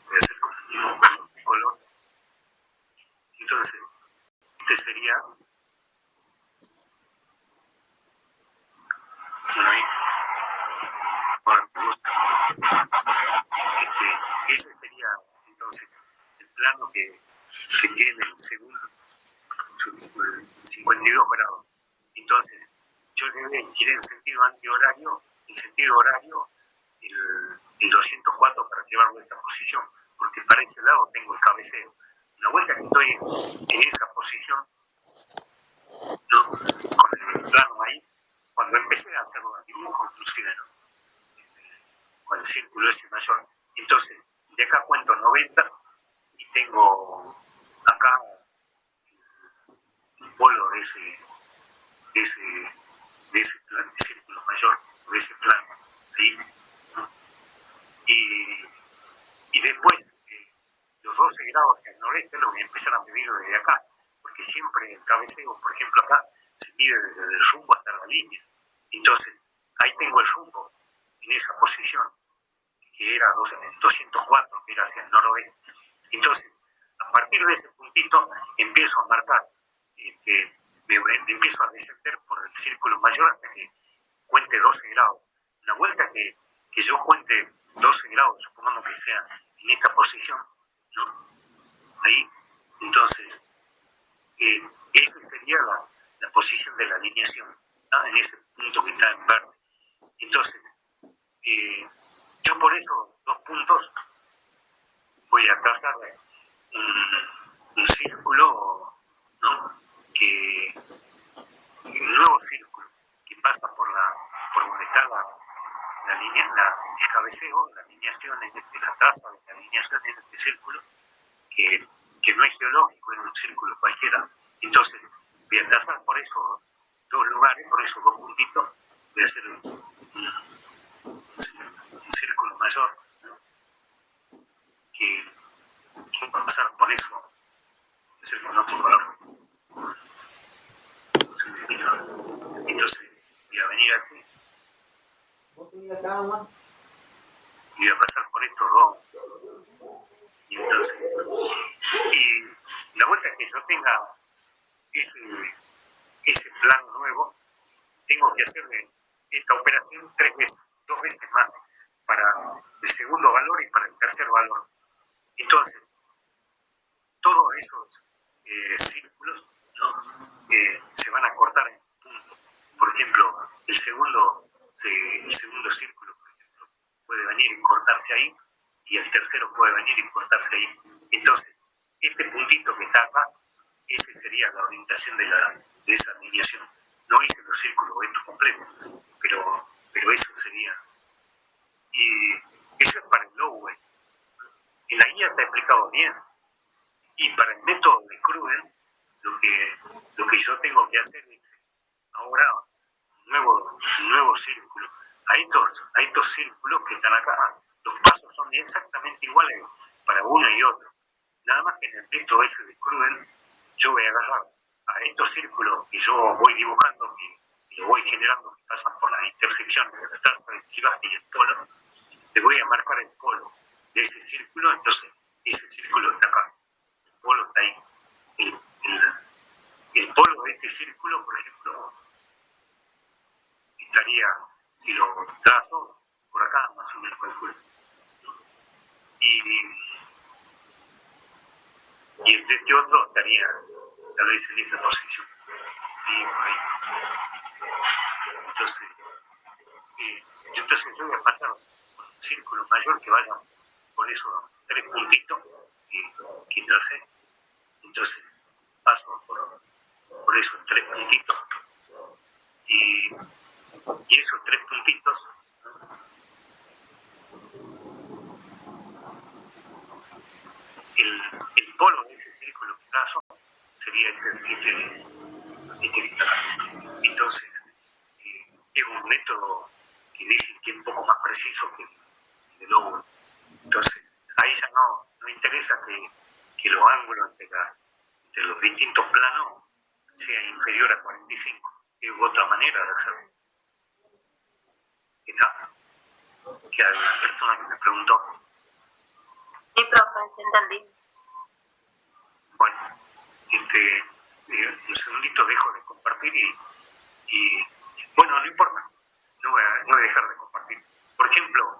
voy a hacer con el mismo color. Entonces, este sería, bueno, ahí, bueno, me gusta. Ese sería, entonces, el plano que tiene según 52 grados. Entonces, yo debe ir en sentido antihorario, en sentido horario, el 204 para llevarlo a esta posición, porque para ese lado tengo el cabeceo. Una vuelta que estoy en esa posición, ¿no? Con el plano ahí, cuando empecé a hacer los dibujos, inclusive, ¿no? Con el círculo ese mayor. Entonces, de acá cuento 90 y tengo acá un polo de ese plan, de círculo mayor, de ese plano. Ahí. Y después, los 12 grados hacia el noreste lo voy a empezar a medir desde acá, porque siempre el cabeceo, por ejemplo, acá se mide desde el rumbo hasta la línea. Entonces, ahí tengo el rumbo en esa posición, que era 204, que era hacia el noroeste. Entonces, a partir de ese puntito, empiezo a marcar, me empiezo a descender por el círculo mayor hasta que cuente 12 grados. Una vuelta que yo cuente 12 grados, supongamos que sea en esta posición, ¿no? Ahí, entonces, esa sería la posición de la alineación, ¿no? En ese punto que está en verde. Entonces, yo por esos 2 puntos voy a trazar un círculo, ¿no? Un nuevo círculo que pasa por donde está la línea, el cabeceo, la alineación, la traza de la alineación en este círculo, que no es geológico, es un círculo cualquiera. Entonces, voy a trazar por esos 2 lugares, por esos 2 puntitos, voy a hacer un círculo mayor, ¿no? que va a pasar por eso, voy a hacer con otro color. Entonces, voy a venir así. Y voy a pasar por estos 2. Y entonces, y la vuelta que yo tenga ese plano nuevo, tengo que hacer esta operación 3 veces, 2 veces más, para el segundo valor y para el tercer valor. Entonces, todos esos círculos, ¿no? Se van a cortar en puntos. Por ejemplo, el segundo círculo, por ejemplo, puede venir y cortarse ahí, y el tercero puede venir y cortarse ahí. Entonces, este puntito que está acá, esa sería la orientación de esa alineación. No hice los círculos estos completos, pero eso sería. Y eso es para el Lowe. En la guía está explicado bien. Y para el método de Cruden, lo que yo tengo que hacer es ahora un nuevo círculo. A estos círculos que están acá, los pasos son exactamente iguales para uno y otro. Nada más que en el método ese de Cruden, yo voy a agarrar a estos círculos que yo voy dibujando, que lo voy generando, que pasan por las intersecciones de la traza de estribaje y el polo, le voy a marcar el polo de ese círculo, entonces ese círculo está acá. El polo está ahí. El polo de este círculo, por ejemplo, estaría Si lo trazo por acá, más o menos calculo. Y este otro estaría tal vez en esta posición. Y por ahí. Entonces yo voy a pasar por un círculo mayor que vaya por esos 3 puntitos que tracé. Entonces paso por esos 3 puntitos y esos 3 puntitos, el polo de ese círculo que trazo sería este que está acá. Entonces es un método que dicen que es un poco más preciso que el de Lowell. Entonces ahí ya no interesa que los ángulos entre los distintos planos sea inferior a 45. Es otra manera de hacerlo. ¿Está? Que hay una persona que me preguntó. Sí, profe, sí entendí. Bueno, un segundito dejo de compartir y bueno, no importa, no voy a dejar de compartir. Por ejemplo,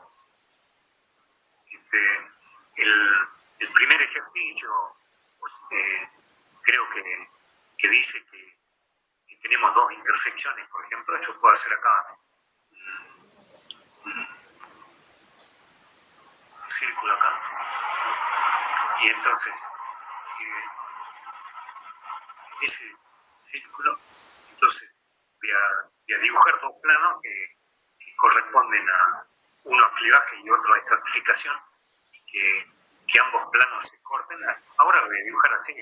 el primer ejercicio, pues, creo que dice que tenemos 2 intersecciones, por ejemplo, yo puedo hacer acá un círculo acá, y entonces ese círculo, entonces voy a dibujar 2 planos que corresponden a uno a clivaje y otro a estratificación, que ambos planos se corten. Ahora lo voy a dibujar así,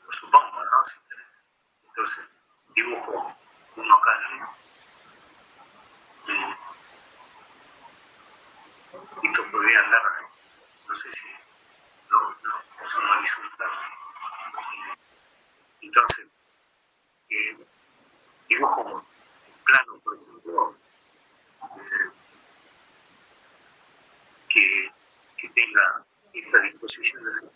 lo supongo, ¿no? Entonces dibujo uno acá así, y esto podría andar, no sé si no personalizo un plazo. Entonces dibujo un plano, por ejemplo, que tenga esta disposición de así.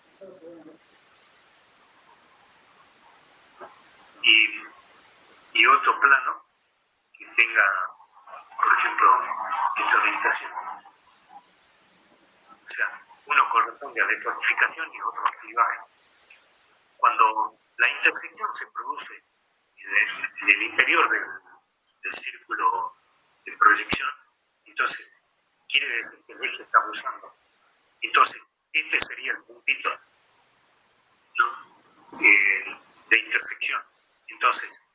Y otro plano que tenga, por ejemplo, esta orientación. O sea, uno corresponde a la estratificación y otro al clivaje. Cuando la intersección se produce en el interior del círculo de proyección, entonces quiere decir que el eje está usando. Entonces, este sería el puntito, ¿no? De intersección. Entonces,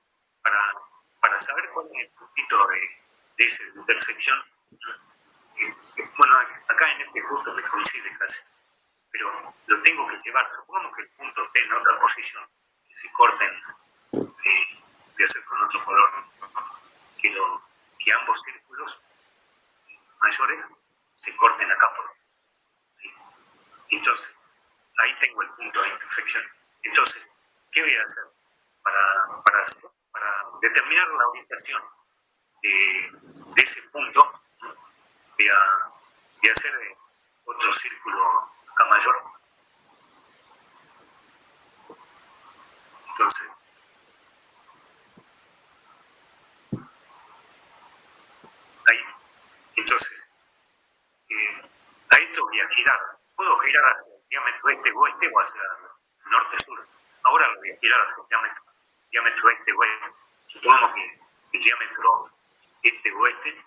para saber cuál es el puntito de esa intersección, bueno, acá en este punto me coincide casi, pero lo tengo que llevar. Supongamos que el punto esté en otra posición, que se corten, voy a hacer con otro color, que ambos círculos mayores se corten acá por ahí. Entonces, ahí tengo el punto de intersección. Entonces, ¿qué voy a hacer? Para determinar la orientación de ese punto, voy a hacer otro círculo acá mayor. Entonces, ahí, entonces, a esto voy a girar. Puedo girar hacia el diámetro este-oeste o hacia el norte-sur. Ahora lo voy a girar hacia el diámetro este-oeste. Supongamos que el diámetro este-oeste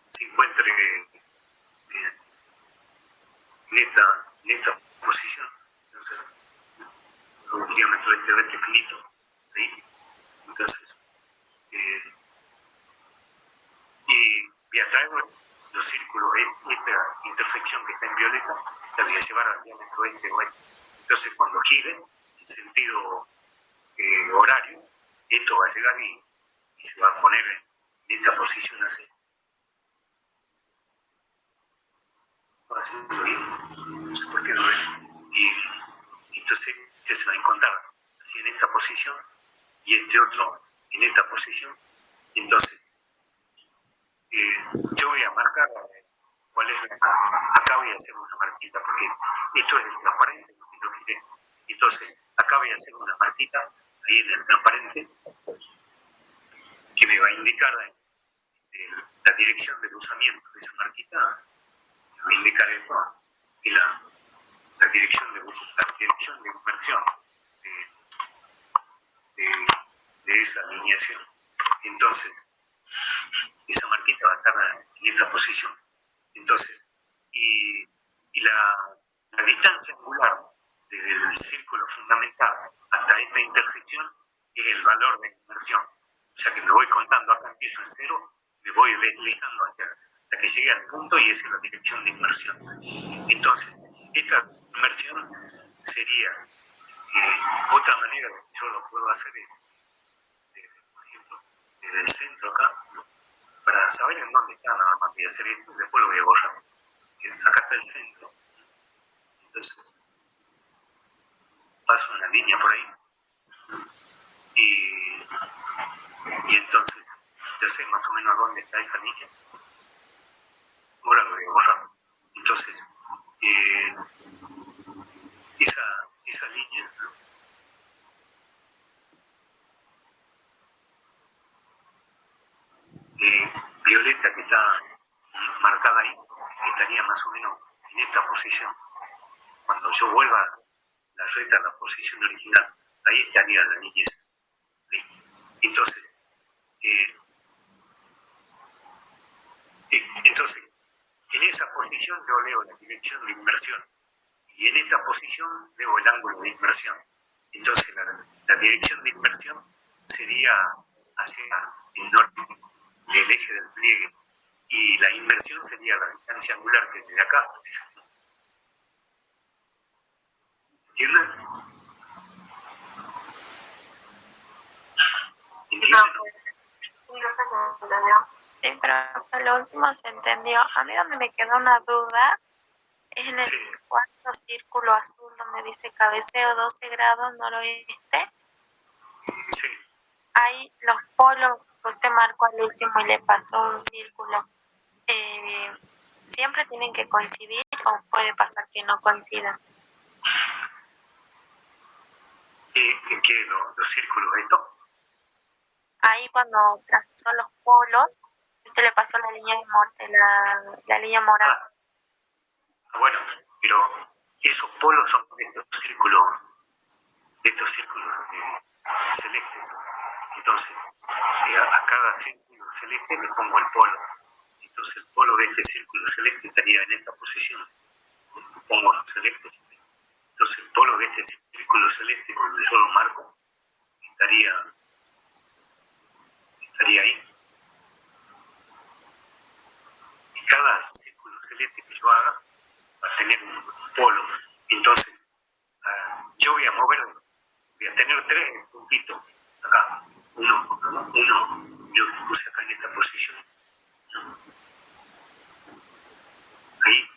se encuentre en esta posición. Entonces, un diámetro este-oeste finito. Ahí. Entonces, y voy a traer los círculos, esta intersección que está en violeta, la voy a llevar al diámetro este-oeste. Entonces, cuando gire en sentido horario, esto va a llegar y se va a poner en esta posición así. Va a ser bien, no sé por qué no ven. Y entonces este se va a encontrar así en esta posición y este otro en esta posición. Entonces, yo voy a marcar cuál es acá voy a hacer una marquita, porque esto es el transparente, lo que yo giré. Entonces, acá voy a hacer una marquita, ahí en el transparente, que que me va a indicar la dirección del usamiento de esa marquita, me va a indicar esto, y la dirección de inversión de esa alineación. Entonces, esa marquita va a estar en esta posición. Entonces, y la distancia angular desde el círculo fundamental hasta esta intersección es el valor de inversión. O sea que me voy contando, acá empiezo en 0, me voy deslizando hasta que llegue al punto y esa es la dirección de inversión. Entonces, esta inversión sería, otra manera que yo lo puedo hacer es, por ejemplo, desde el centro acá, para saber en dónde está, nada más voy a hacer esto y después lo voy a borrar. Acá está el centro. Entonces, paso una línea por ahí y entonces ya sé más o menos dónde está esa línea. Ahora lo voy a borrar. Entonces, esa línea, ¿no?, violeta que está marcada ahí, estaría más o menos en esta posición. Cuando yo vuelva la recta a la posición original, ahí estaría la línea esa. ¿Sí? Entonces, en esa posición yo leo la dirección de inversión y en esta posición leo el ángulo de inversión. Entonces, la dirección de inversión sería hacia el norte del eje del pliegue y la inversión sería la distancia angular que desde acá. ¿Entienden? ¿Entienden? Sí, pero lo último se entendió. A mí donde me quedó una duda es en el cuarto círculo azul donde dice cabeceo 12 grados noroeste. Sí. Ahí los polos que usted marcó al último y le pasó un círculo, ¿siempre tienen que coincidir o puede pasar que no coincidan? ¿En qué los círculos estos? Ahí cuando trazó los polos, usted le pasó la línea la línea morada. Bueno, pero esos polos son de estos círculos celestes. Entonces, a cada círculo celeste le pongo el polo. Entonces, el polo de este círculo celeste estaría en esta posición. Pongo los celestes. Entonces, el polo de este círculo celeste, cuando yo lo marco, estaría ahí. Y cada círculo celeste que yo haga va a tener un polo. Entonces, yo voy a tener 3 puntitos acá. Uno, yo puse acá en esta posición. Ahí.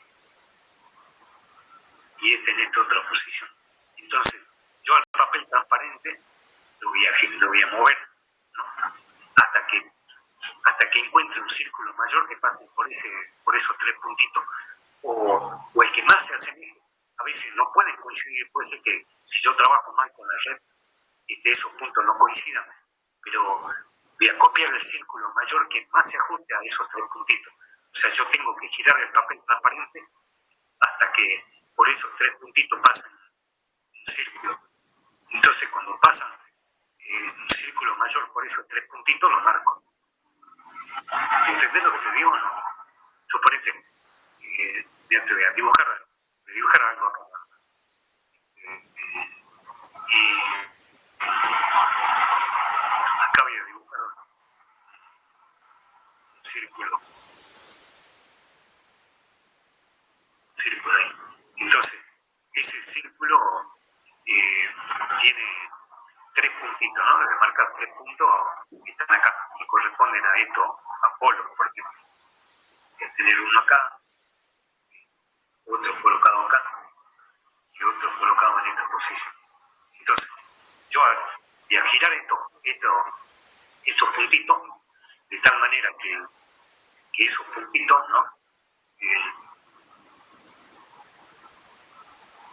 Y en esta otra posición. Entonces, yo al papel transparente lo voy a mover, ¿no?, hasta que encuentre un círculo mayor que pase por esos 3 puntitos, o el que más se asemeje. A veces no pueden coincidir, puede ser que si yo trabajo mal con la red, esos puntos no coincidan, pero voy a copiar el círculo mayor que más se ajuste a esos 3 puntitos. O sea, yo tengo que girar el papel transparente hasta que por esos 3 puntitos pasen un círculo. Entonces, cuando pasan un círculo mayor por esos 3 puntitos, lo marco. ¿Entendés lo que te digo o no? Suponete, mira, te voy a dibujar algo acá nada más. Y acá voy a dibujar un círculo ahí. Entonces, ese círculo tiene 3 puntitos, ¿no? Debe marcar 3 puntos que están acá, que corresponden a esto, a polos, por ejemplo. Voy a tener uno acá, otro colocado acá y otro colocado en esta posición. Entonces, yo voy a girar estos puntitos de tal manera que esos puntitos, ¿no?,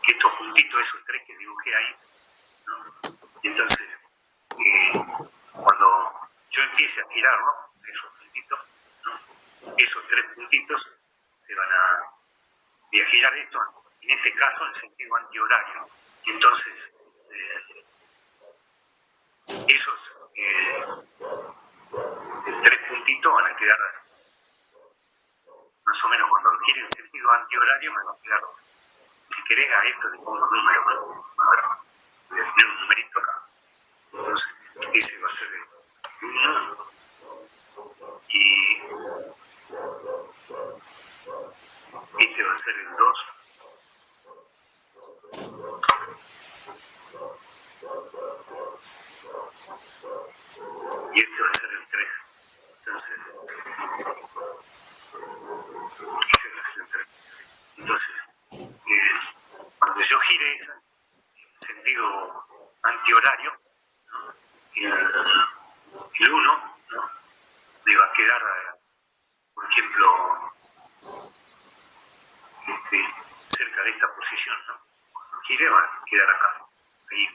que estos puntitos, esos 3 que dibujé ahí, ¿no?, entonces, cuando yo empiece a girarlo, esos puntitos, ¿no? Esos 3 puntitos se van a girar esto, en este caso en sentido antihorario. Entonces, esos 3 puntitos van a quedar, más o menos cuando lo gire en sentido antihorario, me va a quedar, si querés a esto le pongo números, ¿no? A ver, voy a poner un numerito acá. Entonces, ese va a ser el 1 y este va a ser el 2. Y este va a ser el 3. Entonces, ese va a ser el 3. Entonces, cuando yo gire ese en sentido antihorario, ¿no? El 1, ¿no? Me va a quedar, por ejemplo, cerca de esta posición, ¿no? Cuando gire va a quedar acá. Ahí.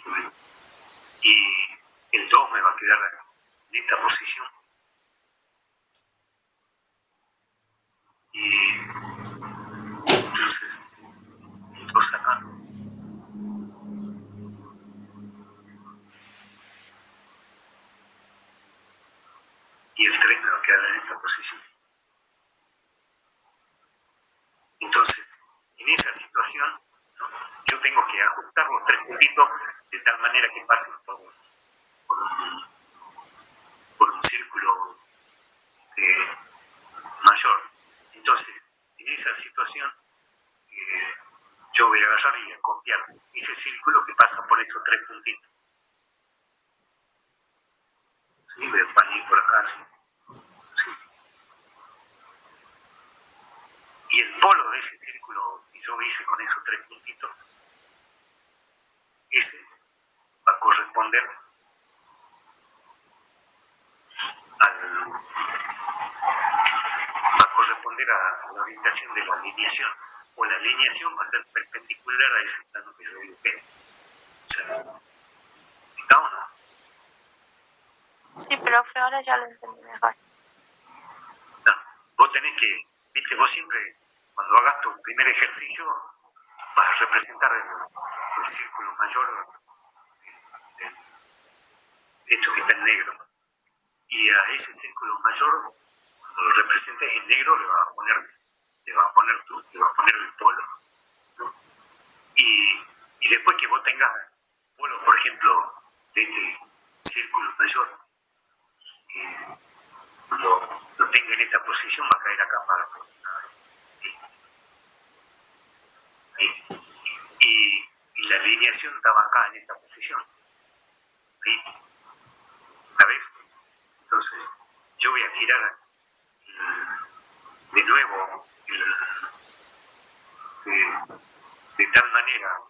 Y el 2 me va a quedar en esta posición. Y entonces, el 2 acá. Y el 3 me va a quedar en esta posición. Entonces, en esa situación, ¿no? Yo tengo que ajustar los 3 puntitos de tal manera que pasen por un círculo mayor. Entonces, en esa situación, yo voy a agarrar y a copiar ese círculo que pasa por esos 3 puntitos. ¿Sí? Voy a ir por acá, ¿sí? ¿Sí? Y el polo de ese círculo que yo hice con esos 3 puntitos, ese va a corresponder a la orientación de la alineación, o la alineación va a ser perpendicular a ese plano que yo dibujé. O sea, ¿está o no? Sí, profe, ahora ya lo entendí mejor. No, vos tenés que, viste, vos siempre, cuando hagas tu primer ejercicio, vas a representar el círculo mayor, esto que está en negro. Y a ese círculo mayor, cuando lo representes en negro, le vas a poner el polo, ¿no? Y después que vos tengas polo, por ejemplo, de este círculo mayor, lo tenga en esta posición, va a caer acá para ¿sí? Ahí. Y la alineación estaba acá en esta posición. Ahí. ¿La ves? Entonces, yo voy a girar de nuevo de tal manera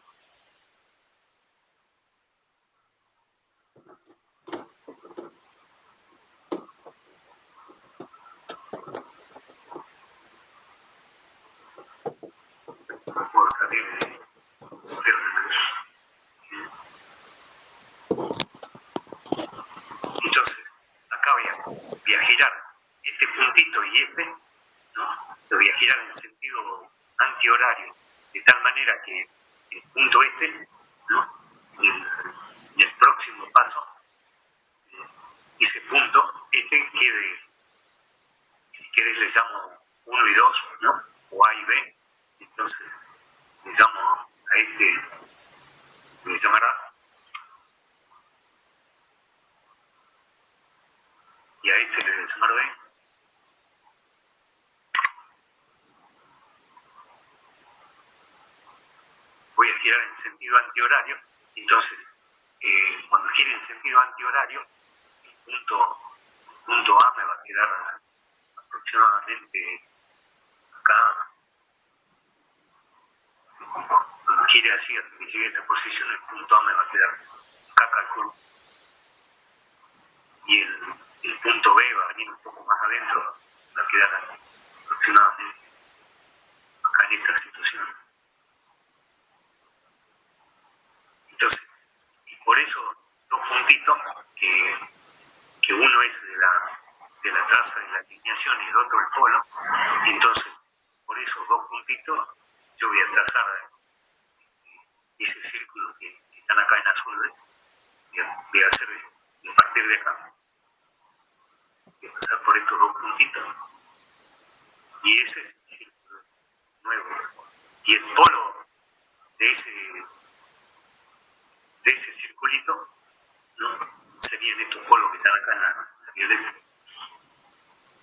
puedo salir de entonces acá voy a girar este puntito y este, ¿no? Lo voy a girar en sentido antihorario, de tal manera que el punto este, ¿no? Y el próximo paso, ese punto este quede, si querés le llamo 1 y 2, ¿no? O A y B. Entonces le llamo a este, le llamará, y a este le llamará B. Voy a girar en sentido antihorario. Entonces, cuando gire en sentido antihorario, el punto A me va a quedar aproximadamente acá. Cuando gire así, hasta que llegue a esta posición, el punto A me va a quedar acá, calculo. Y el punto B va a venir un poco más adentro, va a quedar aproximadamente acá en esta situación. Entonces, y por eso dos puntitos, que uno es de la traza de la alineación y el otro el polo. Y entonces, por esos dos puntitos, yo voy a trazar ese círculo que están acá en azul, ¿ves? Voy a hacer a partir de acá. Voy a pasar por estos dos puntitos. Y ese es el círculo nuevo. Y el polo de ese circulito, ¿no? Serían estos polos que están acá en la violeta.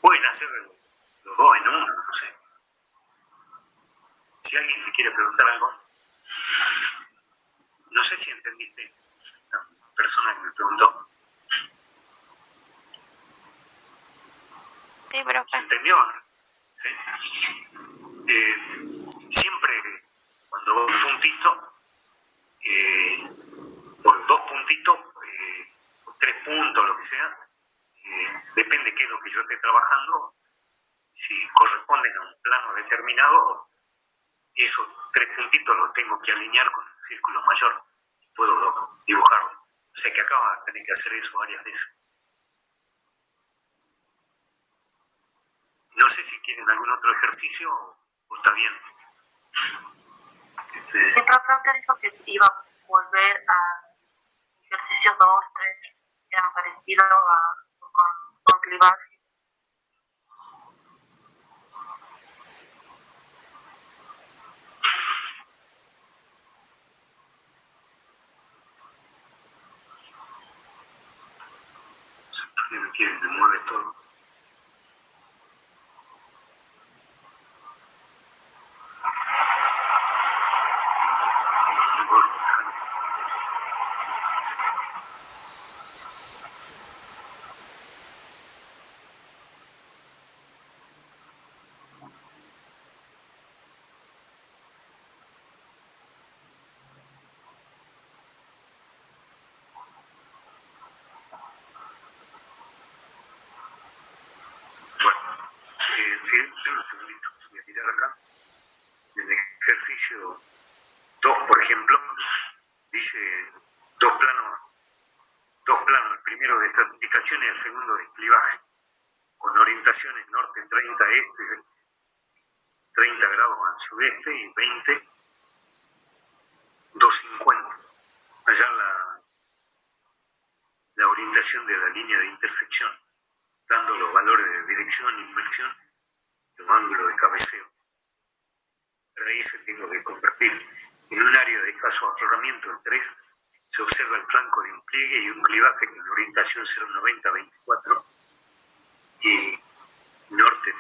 Pueden hacer los dos en uno, no sé. Si alguien le quiere preguntar algo, no sé si entendiste la persona que me preguntó. Sí, profe. ¿Se entendió? ¿Sí? Siempre cuando va un puntito, por dos puntitos, o 3 puntos, lo que sea, depende qué es lo que yo esté trabajando, si corresponden a un plano determinado, esos 3 puntitos los tengo que alinear con el círculo mayor, puedo dibujarlo. O sea que acá vas a tener que hacer eso varias veces. No sé si quieren algún otro ejercicio o está bien. El profe dijo que iba a volver a ejercicios 2, 3, que eran parecidos con clivaje. Me mueve todo. Fíjense un segundito, voy a mirar acá. En el ejercicio 2, por ejemplo, dice dos planos, el primero de estratificación y el segundo de clivaje, con orientaciones norte 30 este, 30 grados al sudeste y 20, 250. Allá la orientación de la línea de intersección, dando los valores de dirección, inmersión, los ángulos de cabeceo. Pero ahí se tengo que convertir en un área de escaso afloramiento en 3. Se observa el flanco de un pliegue y un clivaje con orientación 090-24 y norte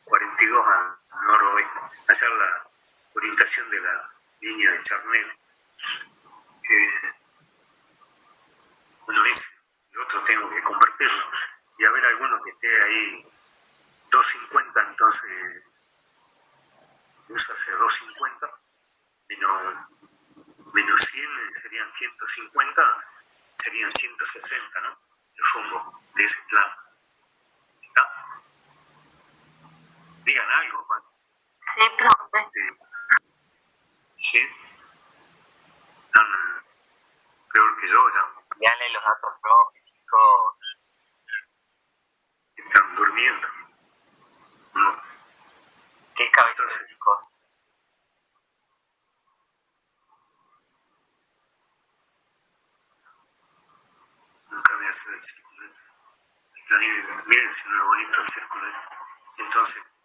30-42 a noroeste. Allá la orientación de la línea de Charnel. Bueno, el otro tengo que convertirlo. Y a ver alguno que esté ahí 250, entonces usa ese 250 menos 100 serían 150, serían 160, ¿no? El rumbo de ese plano. ¿Está? Digan algo, Juan. Sí, profe. ¿Sí? Están peor que yo ya. Díganle los datos profe, chicos. Están durmiendo. ¿No? ¿Qué cabeza, Entonces, chicos? nunca voy a hacer el circulete. Miren si no es bonito el circulete. Entonces,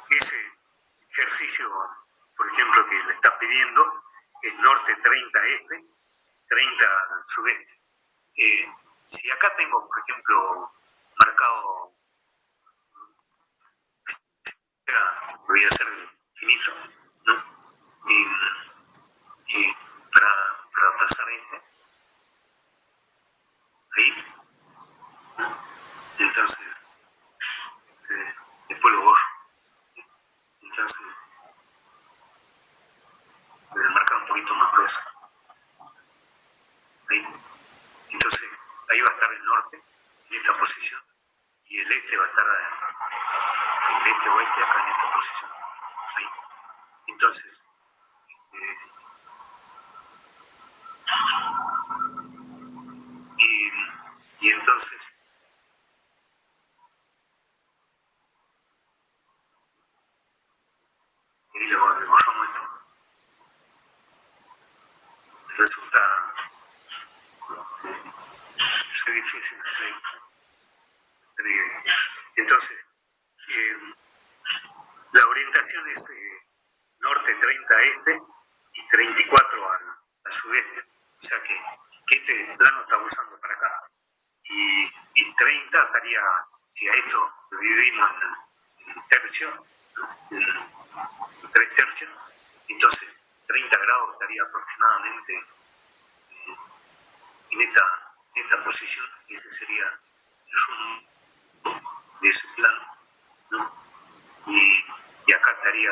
ese ejercicio, por ejemplo, que le está pidiendo es norte 30 este, 30 sudeste. Si acá tengo, por ejemplo, marcado, voy a hacer finito, ¿no? Y para trazar este, ahí, ¿no? Entonces, después lo borro. Entonces, voy a marcar un poquito más grueso. Ahí. Entonces, ahí va a estar el norte, en esta posición, y el este va a estar, el este oeste acá en esta posición. Ahí. Entonces, y entonces, resulta difícil. Sí. Entonces, la orientación es norte 30 a este y 34 al sudeste. O sea que este plano está usando para acá. Y 30 estaría, si a esto lo dividimos en tercios, en 3 tercios, entonces 30 grados estaría aproximadamente en esta posición. Ese sería el rumbo de ese plano, ¿no? Y acá estaría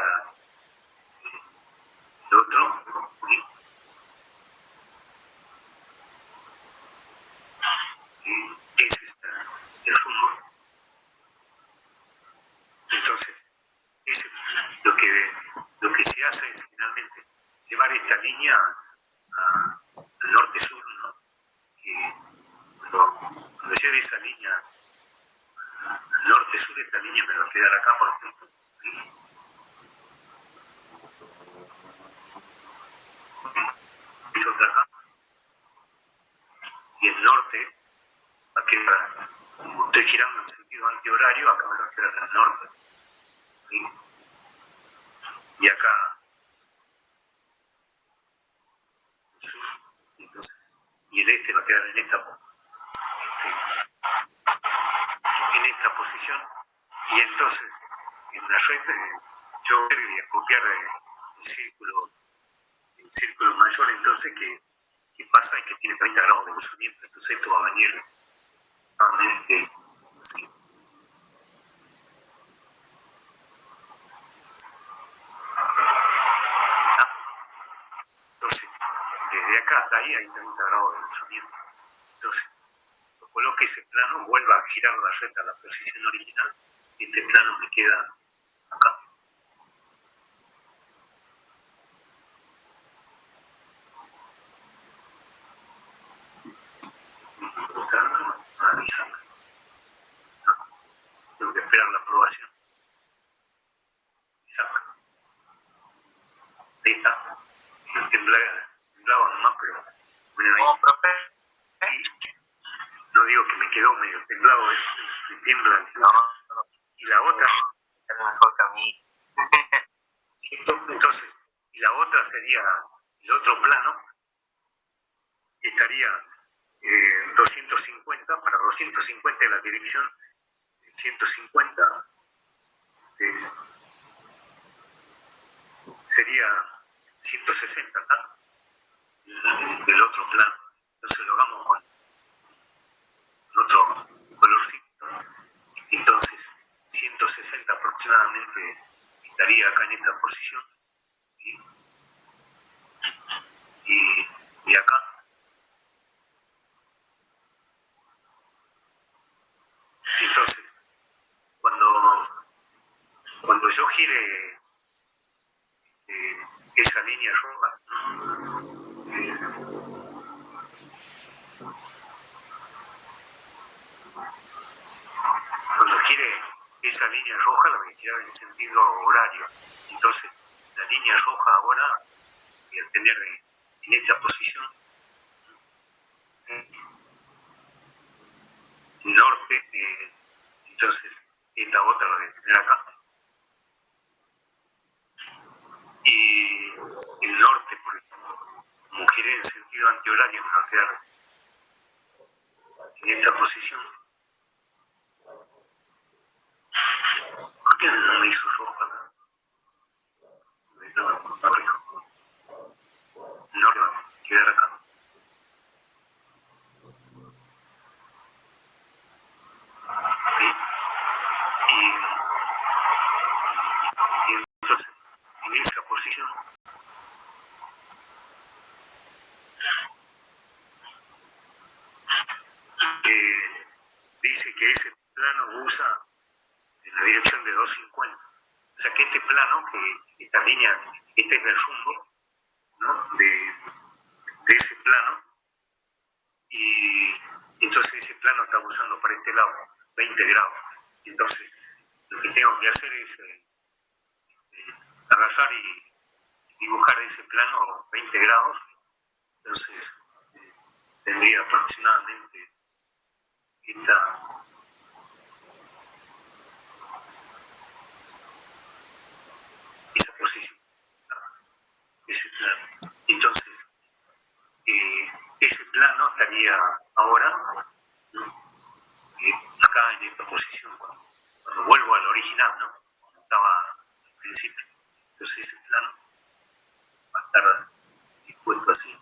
el otro, ¿sí? Ese es el rumbo. Entonces, lo que se hace es finalmente llevar esta línea al norte-sur, ¿no? Cuando lleve esa línea al norte-sur, esta línea me va a quedar acá, por ejemplo. Esta otra acá. Y el norte va a quedar, como estoy girando en sentido antihorario, acá me va a quedar al norte. ¿Sí? Y acá el sur, entonces, y el este va a quedar en esta posición. Y entonces en la red yo voy a copiar el círculo mayor, entonces que pasa y que tiene 30 grados de cruzamiento. Entonces esto va a venir nuevamente así. Entonces desde acá hasta ahí hay 30 grados de cruzamiento. Entonces lo coloque ese plano, vuelva a girar la red a la posición original, y este plano me queda acá. Tengo que esperar la aprobación. Saca. Ahí está. Temblaba nomás, pero bueno, ahí. profe? No digo que me quedó medio temblado, me tiembla el pulso. No. Y la otra. Es el mejor camino. Entonces, y la otra sería el otro plano, estaría 250, para 250 en la dirección, 150 sería 160 acá, el otro plano. Entonces lo hagamos con otro colorcito. Entonces 160 aproximadamente estaría acá en esta posición, y acá. Entonces cuando yo gire esa línea roja, cuando gire esa línea roja la voy a girar en sentido horario. Entonces la línea roja ahora voy a tener en esta posición norte, entonces esta otra la voy a tener acá. Y el norte, por ejemplo, como giré en sentido antihorario, me va a quedar en esta posición. ¿Por qué no me hizo roja? No le va a quedar acá. Y entonces, en esa posición, dice que ese plano usa en la dirección de 250. O sea que este plano, que esta línea, este es el rumbo, ¿no? de ese plano, y entonces ese plano está usando para este lado 20 grados. Entonces lo que tengo que hacer es agarrar y dibujar ese plano 20 grados. Entonces plano estaría ahora, ¿no? Acá en esta posición, cuando vuelvo al original, ¿no? Como estaba al principio. Entonces ese plano va a estar dispuesto así.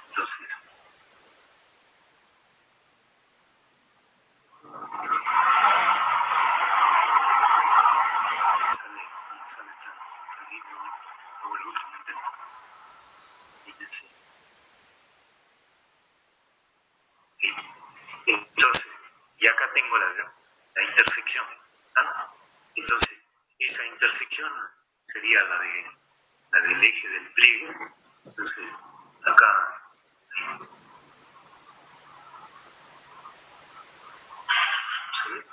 Entonces, sale tan lindo, luego el último intento. Fíjense. Entonces, y acá tengo la intersección, ¿no? Entonces, esa intersección sería la del eje del pliegue. Entonces, acá se ve,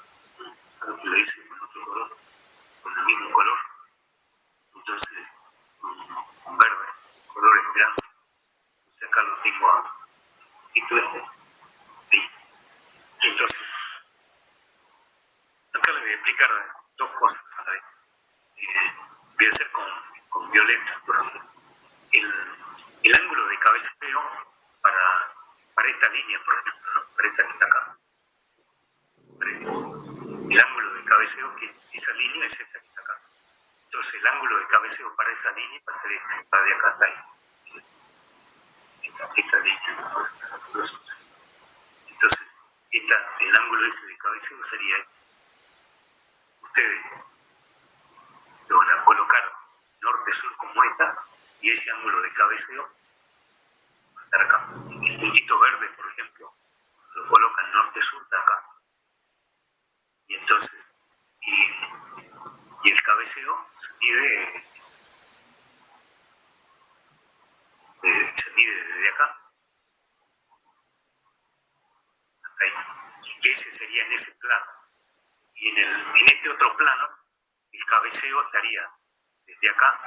creo que lo hice con otro color, con el mismo color. Entonces, con verde, color esperanza. Entonces, acá lo tengo a poquito ¿sí? Entonces, acá le voy a explicar dos cosas a la vez. Voy a hacer con violeta, por ejemplo. El ángulo de cabeceo para esta línea, por ejemplo, ¿no? Para esta que está acá. El ángulo de cabeceo, que esa línea es esta que está acá. Entonces el ángulo de cabeceo para esa línea va a ser esta de acá hasta ahí. Esta línea, ¿no? Entonces, el ángulo ese de cabeceo sería este. Ustedes lo van a colocar norte-sur como esta, y ese ángulo de cabeceo va a estar acá. El puntito verde, por ejemplo, lo colocan norte-sur de acá. Y entonces, y el cabeceo se mide desde acá hasta ahí. Ese sería en ese plano. Y en este otro plano, el cabeceo estaría desde acá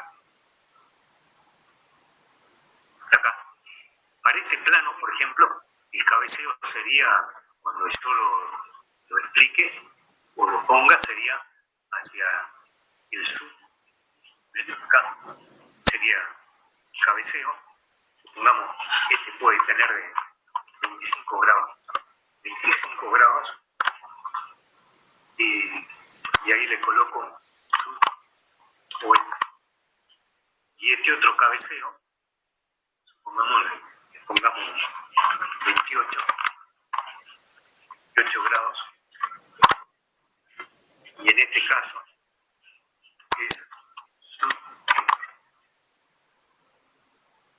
hasta acá. Para este plano, por ejemplo, el cabeceo sería, cuando yo lo explique o lo ponga, sería hacia el sur. ¿Ven? Acá sería el cabeceo. Supongamos, este puede tener de 25 grados. 25 grados. Y ahí le coloco sur oeste. Y este otro cabeceo, pongamos 28 grados, y en este caso es sur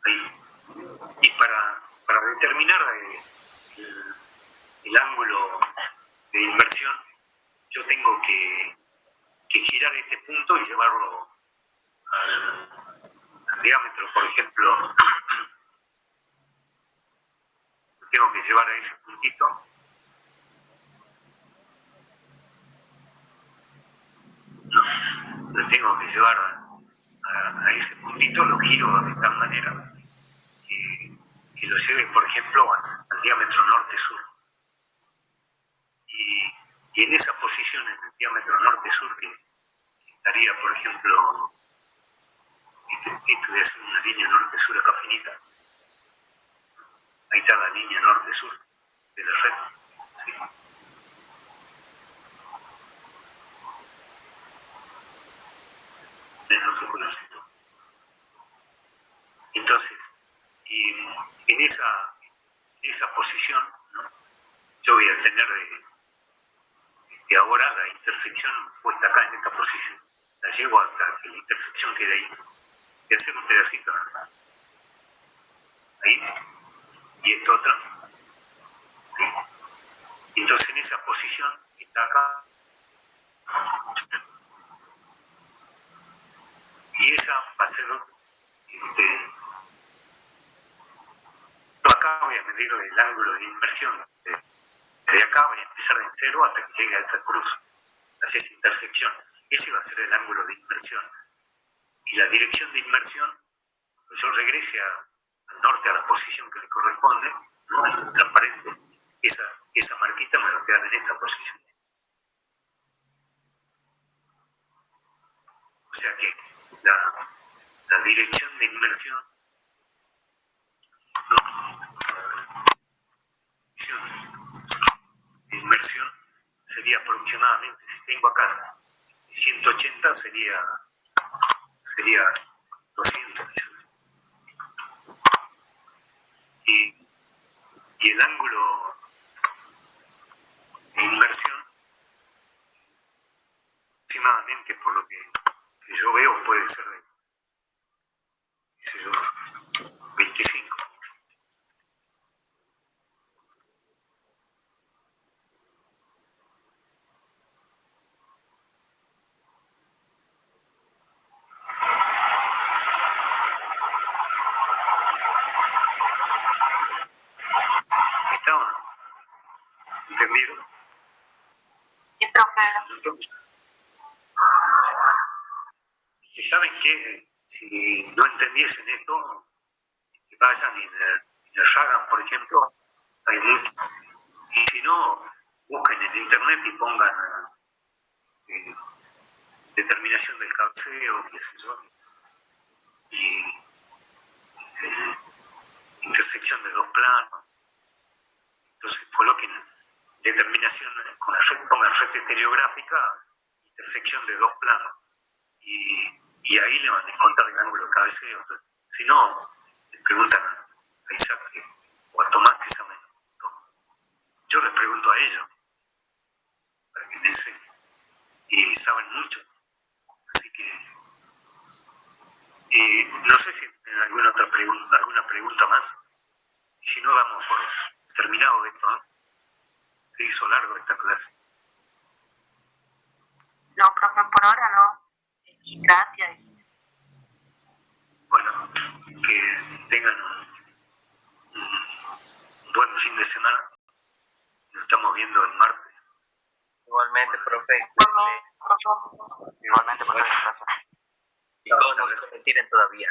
ahí. Y para determinar el ángulo de inversión, yo tengo que girar este punto y llevarlo al diámetro, por ejemplo. Lo tengo que llevar a ese puntito, ¿no? Lo tengo que llevar a ese puntito, lo giro de tal manera que lo lleve, por ejemplo, al diámetro norte-sur. Y en esa posición, en el diámetro norte-sur, que estaría, por ejemplo, esto voy a hacer una línea norte-sur acá finita. Ahí está la línea norte-sur de la red. ¿Sí? Del otro colorcito. Entonces, y en esa posición, ¿no? Yo voy a tener ahora la intersección puesta acá en esta posición. La llevo hasta que la intersección quede ahí. Voy a hacer un pedacito, ¿no? Ahí. Y esta otra. Ahí. Y entonces en esa posición que está acá. Y esa va a ser acá voy a medir el ángulo de inversión. Desde acá voy a empezar en cero hasta que llegue a esa cruz, hacia esa intersección. Ese va a ser el ángulo de inversión. Y la dirección de inversión, cuando yo regrese al norte, a la posición que le corresponde, ¿no? El transparente, esa marquita me va a quedar en esta posición. O sea que la la dirección de inmersión, de inmersión sería aproximadamente, si tengo acá 180, sería 200 quizás. Y el ángulo de inmersión, aproximadamente por lo que yo veo, puede ser de, qué sé yo, 25. ¿Estaban? ¿Entendieron? Sí, profe. Y saben que si no entendiesen esto, que vayan y le hagan, por ejemplo, hay mucho. Y si no, busquen en internet y pongan eh, determinación del cabeceo, qué sé yo, y intersección de dos planos. Entonces coloquen determinación con la red, pongan red estereográfica, intersección de dos planos. Y ahí le van a encontrar el ángulo de cabeceo. Si no, le preguntan a Isaac o a Tomás que saben. Yo les pregunto a ellos para que me enseñen. Y saben mucho. Así que no sé si tienen alguna pregunta más. Y si no, damos por terminado esto, ¿no? Se hizo largo esta clase. No, profe, por ahora no. Gracias. Bueno, que tengan un buen fin de semana. Nos estamos viendo el martes. Igualmente, profe. Igualmente, profe. Y todos no se retiren todavía.